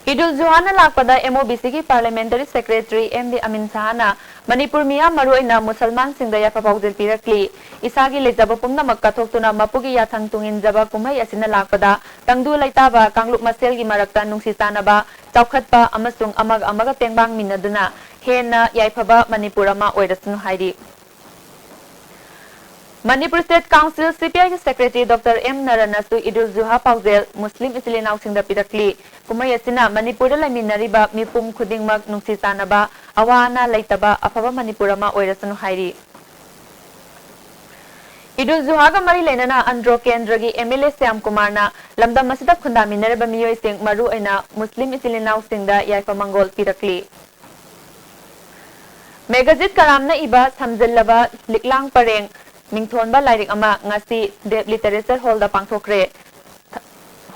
Idul Zuha na lakpada MOBC ki Parliamentary Secretary MD Amin Shah na Manipur miya maruina Musalman singda yapapaujil pirakli isagi lejaba pumnamak kathoktuna mapugi yathang tungin jaba kumai asina lakpada tangdu laitaba kanglup masel gi marakta nungsi tanaba chaukhatpa amasung amaga tengbang minaduna hena yaifaba Manipur ama oirasnu hairi Manipur State Council CPI Secretary Dr. M. Naranasu Idul Zuha Paujel Muslim Islinau Singda Pirakli Kumai asina Manipur da laiminariba mipum khudingmak nungsi tanaba awana laitaba afaba Manipur ama oirasnu hairi Idul Zuha ga mari lenana Andro Kendra gi MLA Syam Kumar na lamdam masida khunda minarba miyoi sing maru aina Muslim Isilinau singda yaifa mangol pirakli. Megazit karamna iba samjillaba liklang pareng mingthonba lairik ama ngasi Deb Literature Hall da pangthokre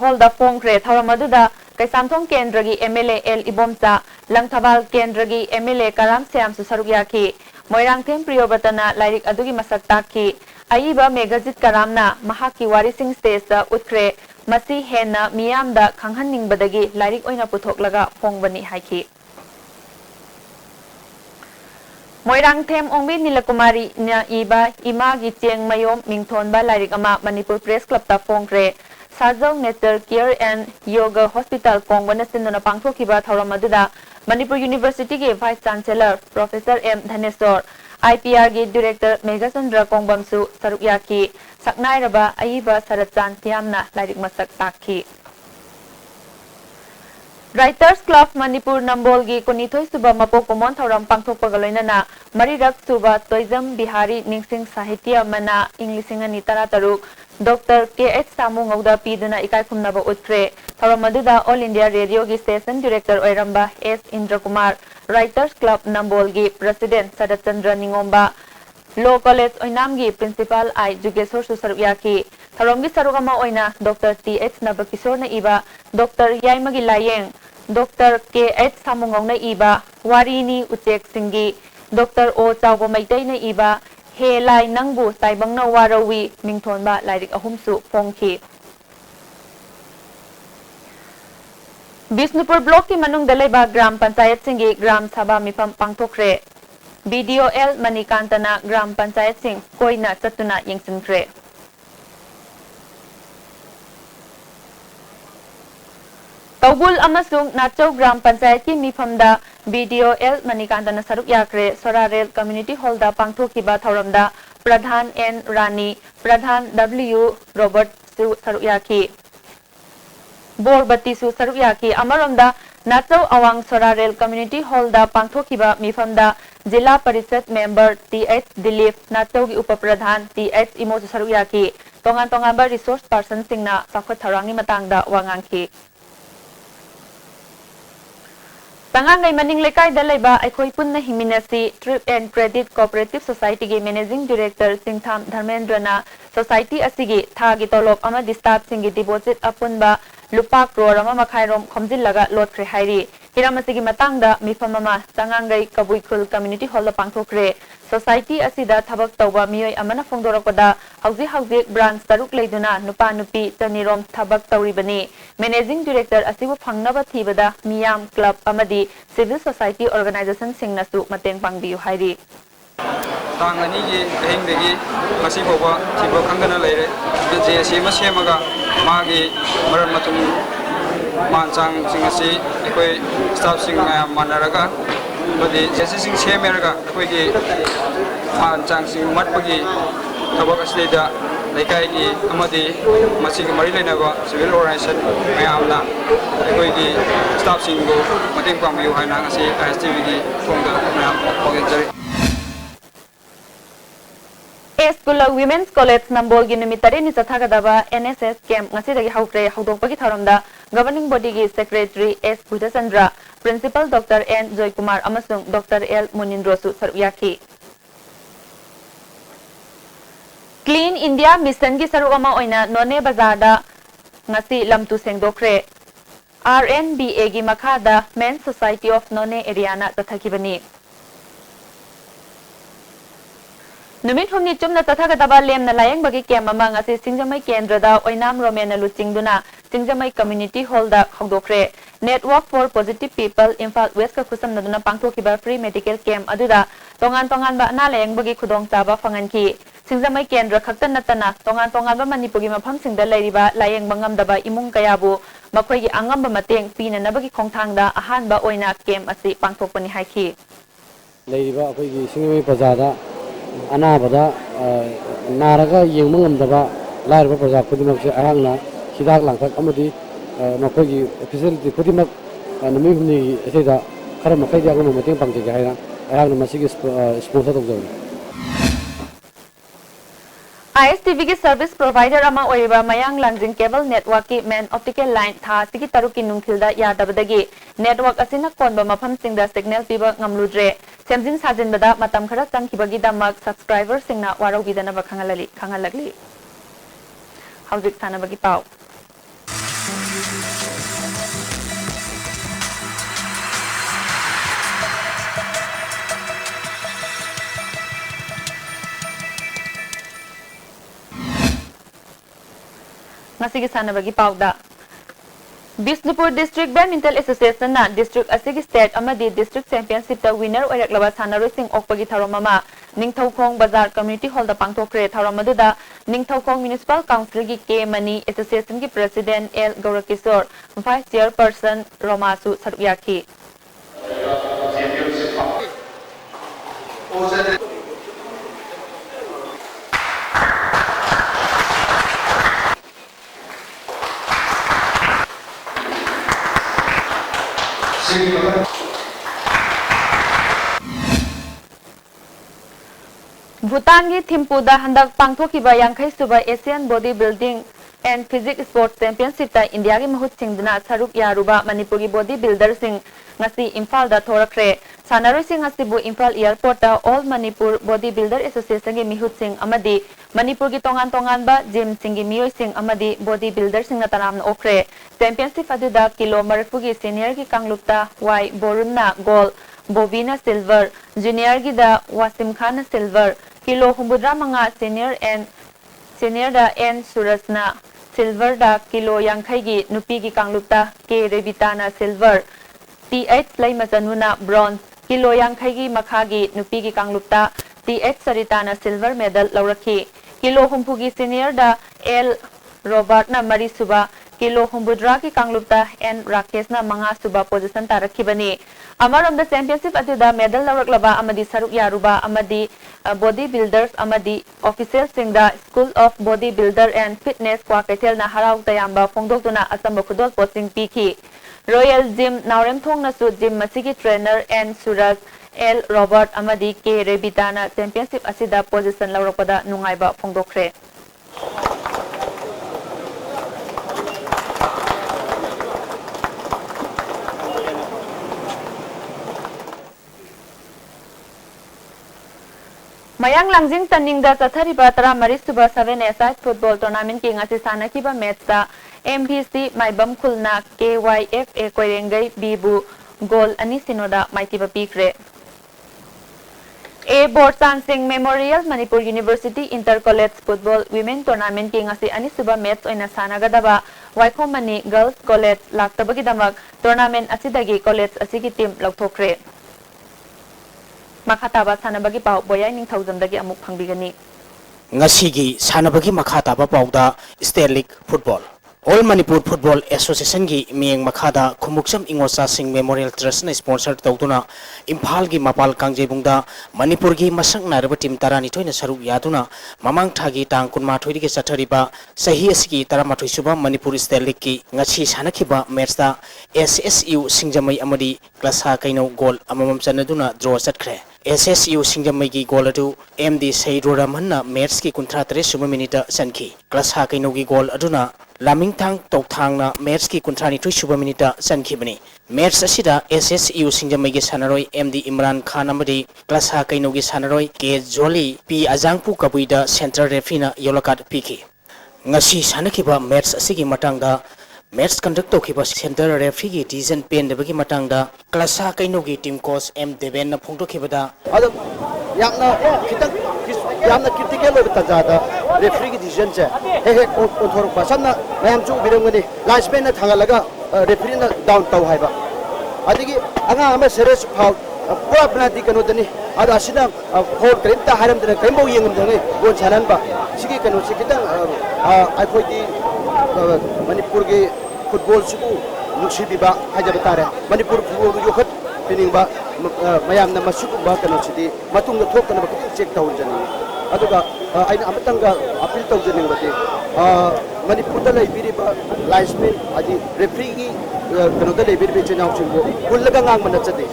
Hall da phongkre thawamaduda Kaisamthong Kendra gi MLA L Ibomcha Langthabal Kendra gi MLA Karam Syam su saruk yaki Moirangthem Priyobatana lairik adugi masak takhi Aiba Megazit karamna mahaki warising stage da utkre masi henna miyamda khanghanningbadagi lairik oina puthoklaga phongbani haiki Moirangthem Ongbi Nilakumari na iba imagi cheng mayom mingthonba lairik ama Manipur Press Club ta phongkre Sajong Nature Care and Yoga Hospital phongbana sinna pangthokiba thawramaduda Manipur University ge Vice Chancellor Professor M Dhaneswar IPR ge Director Megachandra Kongbamsu Sarukyaki Saknairaba Aiba Sarachan Tiamna lairik masak takhi Writers Club Manipur Nambol gi Konithoi Suba Mapo Komon Thauram Pangthokpagaloinana Marirak Suba Toizam Bihari Ningsing Sahitya Mana Inglisingani Tarataruk Dr. K.H. Samu Ngauda Piduna Ikai Khumnaba Utkre Thawamaduda All India Radio gi Station Director Oiramba S. Indra Kumar Writers Club Nambol gi President Sadachandra Ningomba Law College Oinam gi Principal I. Jugesor Susarukyaki Tharomgi Sarugama Oina Dr. T.H. Nabakisor na iba Dr. Yaimagi Layeng Dr. K.H. Samu Ngau na iba Warini Uchek Singgi Dr. O. Chawbo Maitai na iba He Lai Nangbu Saibang na Warawi Mingthonba lairik ahumsu phongki Bisnupur Block ki manung dalaiba Gram Panchayat Singi Gram Sabha Mifam Pangthokre BDOL Manikantana Gram Panchayat Sing Koina Chatuna Yengsinkre Taubul amasung Nacho Gram Panchayat ki mifamda BDOL Manikantana saruk yakre Sorarel Community Hall da pangthokiba thauramda Pradhan N Rani Pradhan W Robert su saruk yaki Borbati su saruk yaki amaromda Nacho Awang Sorarel Community Hall da pangthokiba mifamda Jila Parishad Member TH Dilip Nacho gi Upapradhan TH Imo su saruk yaki tongan ba resource person singna sakhot tharangi matangda wangangki Tangangai Maning Lekai Dalaiba Aikoi Punna Himinasi Trip and Credit Cooperative Society ge Managing Director Singtham Dharmendrana Society asigi thagi tolop amadi staff singi deposit apunba lupa crore ama makhairom khomjillaga lotre hairi hiramasi matangda mifamama Tangangai Kabuikhul Community Hall pangthokre Society asida thabak tawba miyoi amana phongdorakpada hauji branch taruk leiduna nupa nupi chanirom thabak tawribani Managing Director asibu phangnaba thibada Miyam Club amadi Civil Society Organization singnasu mateng pangbiu hairi Tangani gi hengdegi masi boba thibo khangana leire je sema semaga magi maran matung manchang singasi ekoi staff sing manaraga badi jesi sing semeraga ekoi gi manchang sing matpagi thabak asida laikai gi amadi masi gi mari lenaga civil organization mayamna ekoi gi staff sing go mateng pangbiu haina ngasi ISTV gi thongda mayam pogenzari Eskula Women's College Nambol gi numitari ni chathagadaba NSS camp ngasidagi haukre haudokpagi tharamda governing body gi secretary S Budhachandra principal Dr. N Joy Kumar amasung Dr. L Munindro su saruyaki Clean India Mission gi sarugama oina None Bazar da ngasi lamtu sengdokre RNBA gi makhada Men's Society of None area na chathakibani Numit humni chumna tathagataba lemna layang bagi kem ama ngasi Singjamai Kendra da oinam romena luchingduna Singjamai Community Hall da khogdokre Network for Positive People Imphal West ka khusam naduna pangthokiba free medical camp aduda tongan ba na layang bagi khudong chaba phanganki Singjamai Kendra khaktan natana tongan ba Manipurgi mafam singda lairiba layang bangam daba imung kayabu makhoi gi angam ba mateng pina nabagi khongthangda ahan ba oina camp asi pangthokpani haiki lairiba akoi gi Singjamai Bazada Anabada Naraga Yungmangam Larva Praja Pudimak Ahangna Hidak Langkak Amadi Makogi facility Pudimak and Mivni Seda Karamakai Mating Pangja Ahang Masigi sponsor of zone ISTV की service provider अमा ओइबा मयांग लांजिंग cable network की main optical line था सिगी तरुकी नुंखिलदा यादबदगी network असिना कोनबा मफम सिंगदा signal पीबा ngamludre सेमजिन साजिनबदा मतम खरा चंखिबगी दमक subscriber सिंगना वारोगिदनबा खंगलगली हौजिक सानबगी पाव Masigi sanabagi pauda Bisnupur District Badminton Association na district asigi state amadi district championship ta winner oiraklaba sanaroi sing okpagi tharomama Ningthaukhong Bazar Community Hall da pangthokre tharomaduda Ningthaukhong Municipal Council gi K Mani Association gi President L Gaurakishore Vice Chairperson Romasu Sarukyaki Bhutan की थिम्पूदा हंदक पांगथोकिबा यांखै सुबा Asian body building and physique sports championship ता India की महुत सिंगदना सरुक यारुबा मणिपुर की बॉडी बिल्डर सिंग ngasi इम्फाल दा थोरखरे सानारोइ सिंग asibu इम्फाल एयरपोर्ट ता all Manipur body builder association की मिहुत सिंग अमदी मणिपुर की तोंगान तोंगानबा जिम सिंग की मियोइ सिंग अमदी बॉडी बिल्डर सिंग ना तनाम ओखरे चैंपियनशिप अदुदा किलो मरफु की सीनियर की कांगलुक्ता वाई बोरुना गोल्ड बोबीना सिल्वर जूनियर की दा वासिम खान सिल्वर किलो हुंबुद्रा मंगा सीनियर दा एन सुरसना सिल्वर दा किलो यांखै की नुपी की कांगलुक्ता के रेबिताना silver T8 Lay Masanuna bronze kilo यांखै की मखा की नुपी की कांगलुक्ता T8 सरिताना सिल्वर मेडल लौरखी किलो हुंफु की सीनियर दा एल रॉबर्ट ना मरी सुबा किलो हुंबुद्रा की कांगलुक्ता एन राकेश ना मंगा सुबा पोजीशन तारखिबनी अमरम द चैंपियनशिप अदुदा मेडल लौरखलबा अमदी सरुक यारुबा अमदी बॉडी बिल्डर्स अमदी ऑफिशियल सिंगदा school of body builder and fitness क्वा कैथेल ना हराउ तयाम्बा फोंदोक्तुना असंब खुदोल पोस्टिंग पीखी रॉयल जिम नावरेम थोंगनासु जिम मसीगी trainer N Suraj L Robert अमदी के रेबिताना चैंपियनशिप असिदा पोजीशन लौरकपदा नुंगाइबा फोंदोखरे मयांग लांजिंग तनिंगदा चथरिबा 13 सुबह 7 फुटबॉल टूर्नामेंट की ngasi सानखिबा मैच ता MVC माइबम खुलना KYFA कोइरेंगई बीबू गोल अनि सिनोदा माइतिबा पीखरे A Borsan Singh memorial Manipur university inter college football women tournament की ngasi ani suba मैच ओइना सानागदबा वाइखोमनी गर्ल्स कॉलेज लाक्तबगी दमक टूर्नामेंट असिदगी कॉलेज असिगी टीम लौथोखरे मखाताबा सानबगी पाउ बोयाई निंगथौजमदगी अमुक फंगबिगनी ngasi सानबगी मखाताबा पाउदा state league football all Manipur football association की मियंग मखादा खुमुक्सम इंगोसा सिंह मेमोरियल ट्रस्ट ने स्पॉन्सर तौदुना इम्फाल की मपाल कांगजेबुंगदा मणिपुर की मसक नारब टीम 12 सरुक यादुना ममांग थागी तांग 12 के चथरिबा सही असगी 13 सुबा मणिपुर स्टेट लीग की ngasi सानखिबा मैच दा SSU सिंगजमई अमदी क्लासा कैनो गोल अममम चनदुना ड्रॉ चटखरे SSU सिंगजमई की गोल अदु MD सैरोरमहन्ना मैच की 53 सुबा मिनिट चनखी क्लासा कैनो की गोल अदुना लामिंगथांग तौथांगना मैच की 52 सुबा मिनिट चनखिबनी मैच असिदा SSU सिंगजमई की सानरोय MD इमरान खान अमदी क्लासा कैनो की सानरोय के जोली P अजांगपु कबुइदा सेंट्रल रेफरीना येलो कार्ड पीखी ngasi सानखिबा मैच असिगी मतंगदा मैच कंडक्ट तौखिबा सेंट्रल रेफरी की डिसीजन पेंदबगी मतंगदा क्लासा कैनो की टीम कोच M देवेन ना फोंदोखिबदा अदो यामना क्रिटिकल तजादा रेफरी की डिसीजन से हे ओथोर पसना मैम चु बिरंगनी लाइन्समैन ना थांगलगा रेफरी ना डाउन तौ हाइबा अदिगी अंगा अमे सीरियस फाउल पूरा पेनल्टी कनो दनी अदा असिना होल क्रेंटा हारम दने कैमबो येंगम दने गोल छाननबा सिगी कनो सिगितंग आइखोइदी मणिपुर की फुटबॉल सुबु नुसिबिबा हाइजब तारे मणिपुर फुटबॉल योखत पिनिंगबा मयामना मसुकुबा कनो सिदी मतुंग थोकनबा चेक तौजनी अदुगा आइन अमतंगा अपील तौजनिंगबती मणिपुर लेबिरिबा लाइन्समैन आदि रेफरी की कनो लेबिरिबे चेनाउसिंगो कुलगा ngang चदे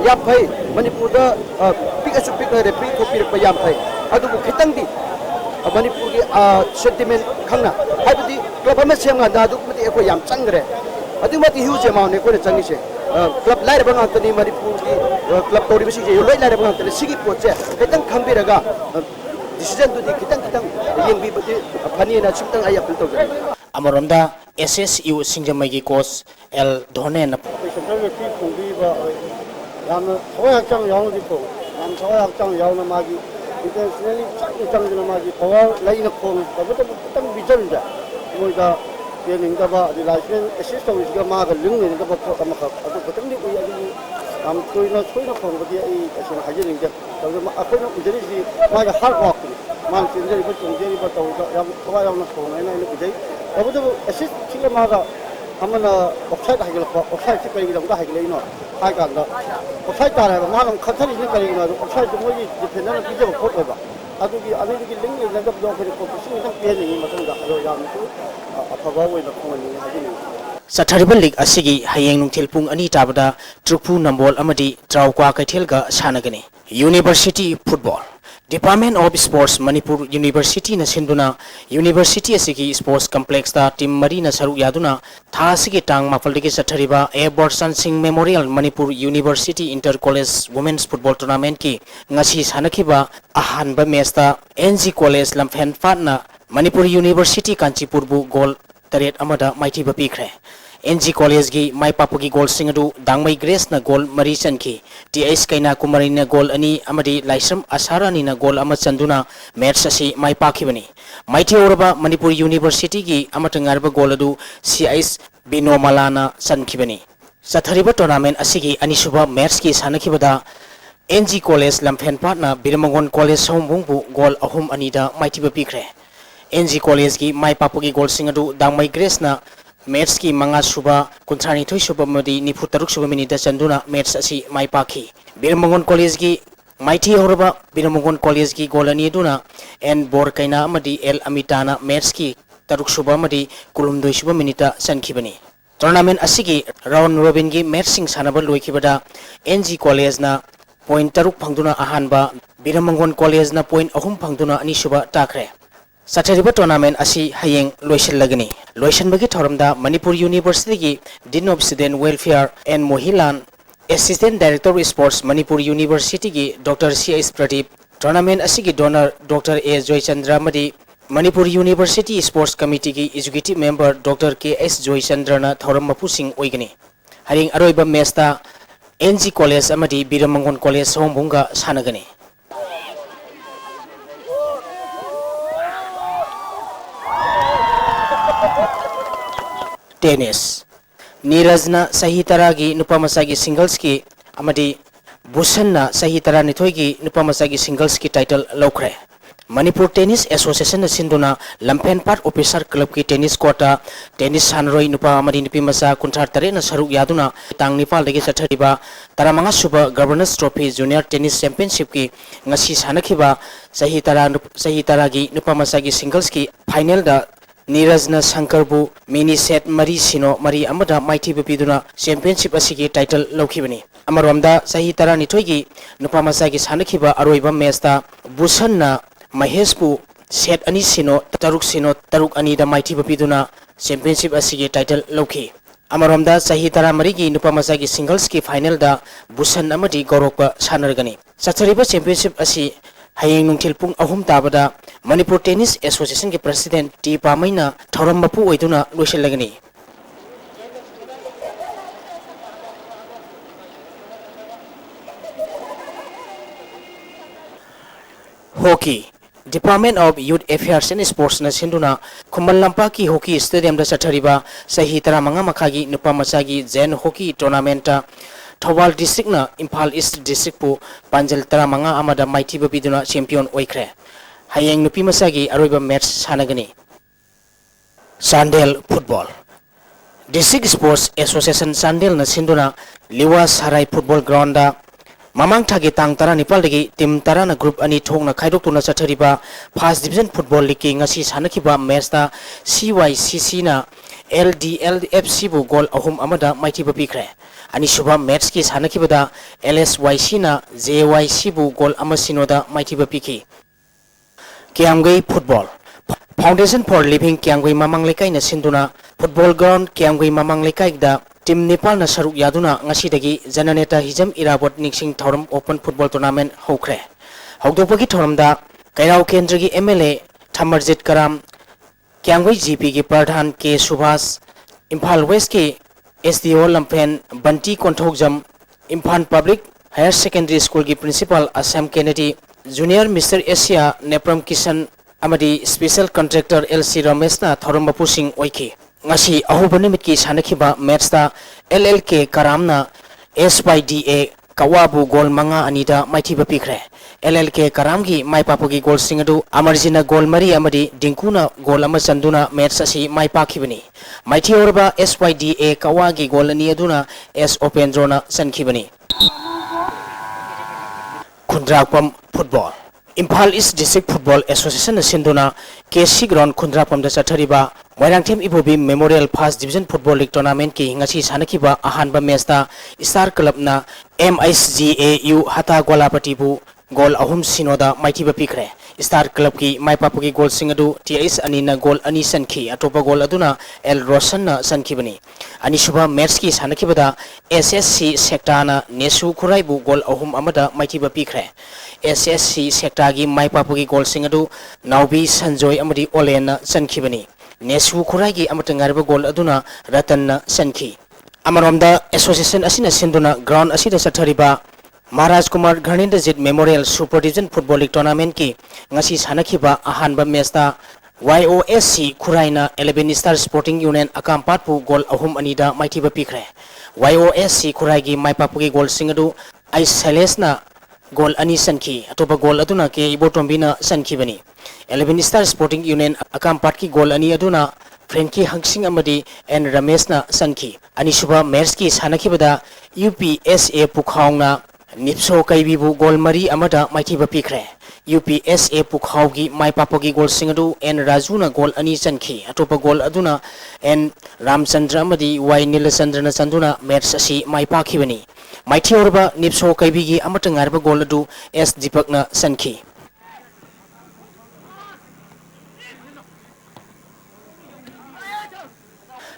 याम फै मणिपुर पिकसु पिक रेफरी थोपिरप याम फै अदुबु खितंगदी Manipur sentiment khangna haibdi club ama semga da du mati ko yam changre adu mati huge amount ne ko ne changi se club lai ba ngam tani Manipur ki club tori bisi je loi lai ba ngam tani sigi po che ketang khambiraga decision tu di kitang yeng bi bati phani na chimtang ay apil to Amaronda SSU Singjamagi coach L Dhone na central ki khungbi ba yam thoya chang yaw di ko yam thoya chang yaw na magi internationally chang na magi power lai na khong ba ba tang bijan ja moi da yening da ba di license assist to ga ma ga ling ni da ba ko ma ka adu ko tang ni ko ya ni am koi na khong ba di ai asin hajin ga to ma akoi na ujari di ma ga hard work man tin jari ba chung jari ba to yam thoya yaw na khong na ni ko dai abudu assist chile ma ga amana offside ha gela offside chi kai ga ha gela ino hai kan da offside ta ha ma long khathari ni kai ga offside mo ji defender na pije ko ko ba adu gi ani gi ling ni na ga do ko ko si ni pe ni ma tang da alo ya mi ko aphaba wei na ko ni ha ji ni Sathariba League asigi hayeng nungthil pung ani tabada Trukpu Nambol amadi Traukwa Kaithel ga sanagani University Football Department of Sports Manipur University na sinduna University asigi Sports Complex ta team mari na saru yaduna tha asigi tang mapaldagi sathariba Airborne Singh Memorial Manipur University Inter College Women's Football Tournament ki ngasi sanakhiba ahanba match ta NG College Lamphel Fatna Manipur University Kanchipur bu goal taret amada maiti bapikre NG College gi mai papugi goal singadu dangmai Grace na goal mari chanki TS Kaina Kumari na goal ani amadi Laisam Asarani na goal ama chanduna match asi mai pakhibani maiti oraba Manipur University gi amatangarba goal adu CIS Binomalana sankhibani sathariba tournament asigi anisuba match ki sanakhibada NG College Lamphel Patna Biramangon College Sombungbu goal ahum anida maiti bapikre NG College ki mai papugi goal singadu dangmai Grace na match ki manga suba kunthani thoi suba madi nifu taruk suba minute chanduna match asi mai pakhi Biramangon College ki maiti horba Biramangon College ki goal ani duna N Bor Kaina amadi L Amitana match ki taruk suba madi kulumdoi suba minute sankhibani tournament asigi round robin ki match sing sanaba loikibada NG College na point taruk phangduna ahanba Biramangon College na point ahum phangduna ani suba takre Sathariba tournament asi hayeng loisil lagani loisan bagi thoramda Manipur University ki Dean of Student Welfare and Mohilan Assistant Director of Sports Manipur University ki Dr. C.S. Pradip tournament asi ki donor Dr. A. Joy Chandra madi Manipur University Sports Committee ki Executive Member Dr. K.S. Joy Chandra na thoram mapu sing oigani haring aroiba match ta NG College amadi Biramangon College Sombunga sanagani Tennis Nirajna Sahitaragi Nupamasagi singles ki amadi Bhushanna Sahitara Nithoigi Nupamasagi singles ki title lokre Manipur Tennis Association na sinduna Lamphel Pat Officer Club ki tennis court tennis sanroi nupa amadi nipimasa kunthar tare na saruk yaduna tang nipal dagi sathariba taramanga suba Governors Trophy Junior Tennis Championship ki ngasi sanakhiba Sahitara gi Nupamasagi singles ki final da Nirajna Shankarbu mini set mari sino mari amada maiti bapiduna championship asigi title lokibani amaromda Sahitara nithoigi Nupamasagi sanakhiba aroiba match ta Bhushanna Maheshpu set ani sino taruk ani da maiti bapiduna championship asigi title lokhi amaromda Sahitara marigi Nupamasagi singles ki final da Bhushan amadi Gaurokpa sanargani sathariba championship asi hayeng nungthil pung ahum tabada Manipur Tennis Association ki President T Pamaina thoram mapu oiduna loisel lagani Hockey Department of Youth Affairs and Sports na sinduna Khumbal Lampa ki hockey stadium da sathariba Sahitara manga makhagi Nupamasagi Zen hockey tournament Thawal district na Imphal East district pu Panjal taramanga amada maiti bapiduna champion oikre hayeng nupimasagi aroiba match sanagani Sandel Football District Sports Association Sandel na sinduna Liwa Sarai Football Ground da mamang thagi tang tara nipal dagi team tara na group ani thong na khaidok tuna sathariba First Division Football League ki ngasi sanakhiba match ta CYCC na LDLFC bu goal ahum amada maiti bapikre ani subha match ki sanakibada LSYC na JYC bu goal amasinoda maiti bapiki Kiamgui Football Foundation for Living Kiamgui Mamang Lekai na sinduna Football Ground Kiamgui Mamang Lekai da Team Nepal na saruk yaduna ngasidagi Jananeta Hijam Irabot Nixing Thorum Open Football Tournament hokre. Hokdopagi thorum da Kairao Kendragi MLA Thamarjit Karam Kiamgui GP ki Pradhan K Subhas Imphal West ki SDO Lampen Banti Konthokjam Imphal Public Higher Secondary School ki Principal Assam Kennedy Junior Mr. Asia Nepram Kisan Amadi Special Contractor LC Ramesh na thorum mapusing oiki. Ngasi ahuba nimit ki sanakiba match ta LLK Karamna SYDA Kawabu goal manga anida maithiba pikre. LLK Karamgi mai papugi goal singadu Amarjina goal mari amadi Dinkuna goal ama chanduna match asi mai pakhibani. Maithi orba SYDA Kawagi goal ani aduna S Opendrona sankibani. Kundrapam Football Imphal East District Football Association Sinduna KC Ground Kundrapam da Sathariba Wairangthem Ibobi Memorial First Division Football League Tournament ki ngasi sanakiba ahanba match ta Star Club na MSGAU Hata Golapati bu goal ahum sinoda maithiba pikre. Star Club ki maipapugi goal singadu TS anina goal ani sankhi atopa goal aduna L Roshan na sankibani. Ani suba match ki sanakibada SSC sector na Nesu Khurai bu goal ahum amada maithiba pikre. SSC sector gi maipapugi goal singadu Naubi Sanjoy amadi Olen na sankibani. Nesu Khurai gi amatangarba goal aduna Ratan na sankhi. Amaromda association asina sinduna ground asida sathariba Maharaj Kumar Gharnendajit Memorial Super Division Football League Tournament ki ngasi sanakiba ahanba match ta YOSC Khuraina 11 Star Sporting Union akampatpu goal ahum anida maithiba pikre. YOSC Khurai gi maipapugi goal singadu ai Celesna goal ani sankhi atopa goal aduna ke Ibotombina sankibani. 11 Star Sporting Union akampat ki goal ani aduna Frankie Hangsing amadi N Ramesh na sankhi. Ani suba match ki sanakibada UPSA Pukhaungna Nipso Kaibibu goal mari amada maithiba pikre. UPSA Pukhaugi maipapogi goal singadu N Rajuna goal ani sankhi atopa goal aduna N Ramchandra amadi Y Nilasandra na sanduna match asi maipakhibani. Maithi orba Nipso Kaibigi amata ngarba goal adu S Deepak na sankhi.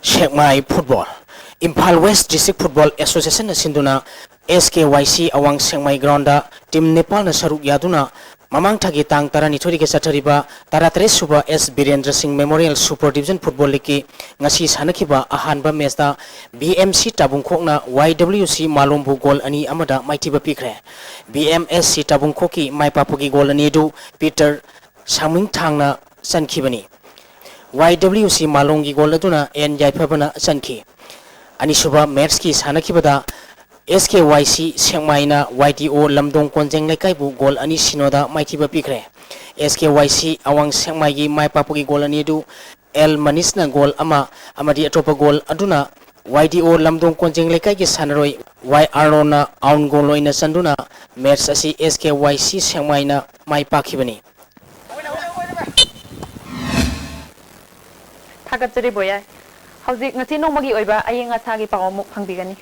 Shekmai Football Imphal West District Football Association na sinduna SKYC Awang Shekmai Grounda Team Nepal na saruk yaduna mamang thagi tang tarani thori ke sathariba taratare suba S Birendra Singh Memorial Super Division Football League ngasi sanakiba ahanba match ta BMC Tabungkhokna YWC Malombu goal ani amada maithiba pikre. BMSC Tabungkhoki maipapugi goal ani du Peter Saming Thangna sankibani. YWC Malongi goal aduna N Jaiphabana sankhi. Ani suba match ki sanakibada SKYC Shengmaina YTO Lamdong Konjeng Lekai bu goal ani sinoda maithiba pikre. SKYC Awang Shengmai gi maipapugi goal ani du L Manisna goal ama amadi atopa goal aduna YTO Lamdong Konjeng Lekai gi sanaroi Y Arona aun goal loina sanduna match asi SKYC Shengmaina maipakhibani. Thagatsari boya hauzik ngasi nongmagi oiba ayeng asagi pawmuk phangbigani.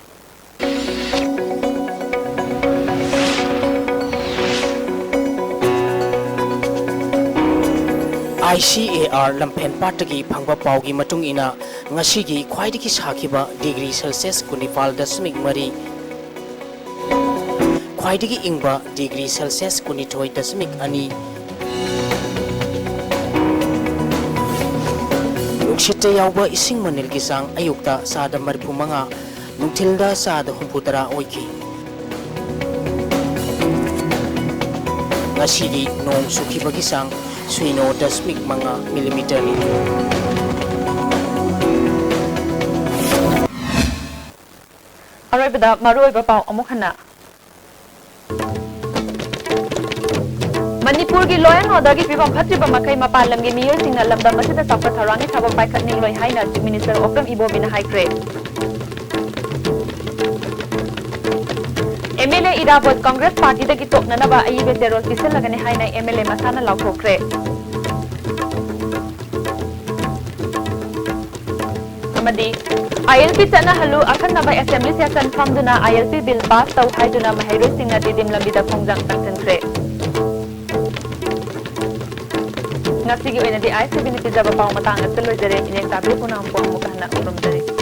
ICAR Lampen Patagi Phangba Paugi Matung ina ngasigi khwaidiki sakhiba degree Celsius kunipal dasmik mari khwaidiki ingba degree Celsius kunithoi dasmik ani Nukshitte yauba ising manil gisang ayukta sada maripumanga nungthilda sada humputara oiki. Ngasigi nong sukiba gisang suino dasmik mga millimeter ni. Aroy bada maroy bapaw amukhana. Manipur ki law and order ki pibam phatriba makai mapalam gi miyo singna lamda masida sakpa tharangi thabak paikhat ning loi haina Chief Minister Okram Ibobina haikre. MLA Irabot Congress Party da ki topna na ba ayi veterol pisel lagane haina MLA masana laukhokre. Amadi ILP chana halu akhan na ba assembly session famduna ILP bill pass tau haiduna mahairoi singna didim lambida khongjang tangthenkre. ngasi gi oina di ICB ni pijaba paw matang at loy jare ine tabi punam po mo kana urum jare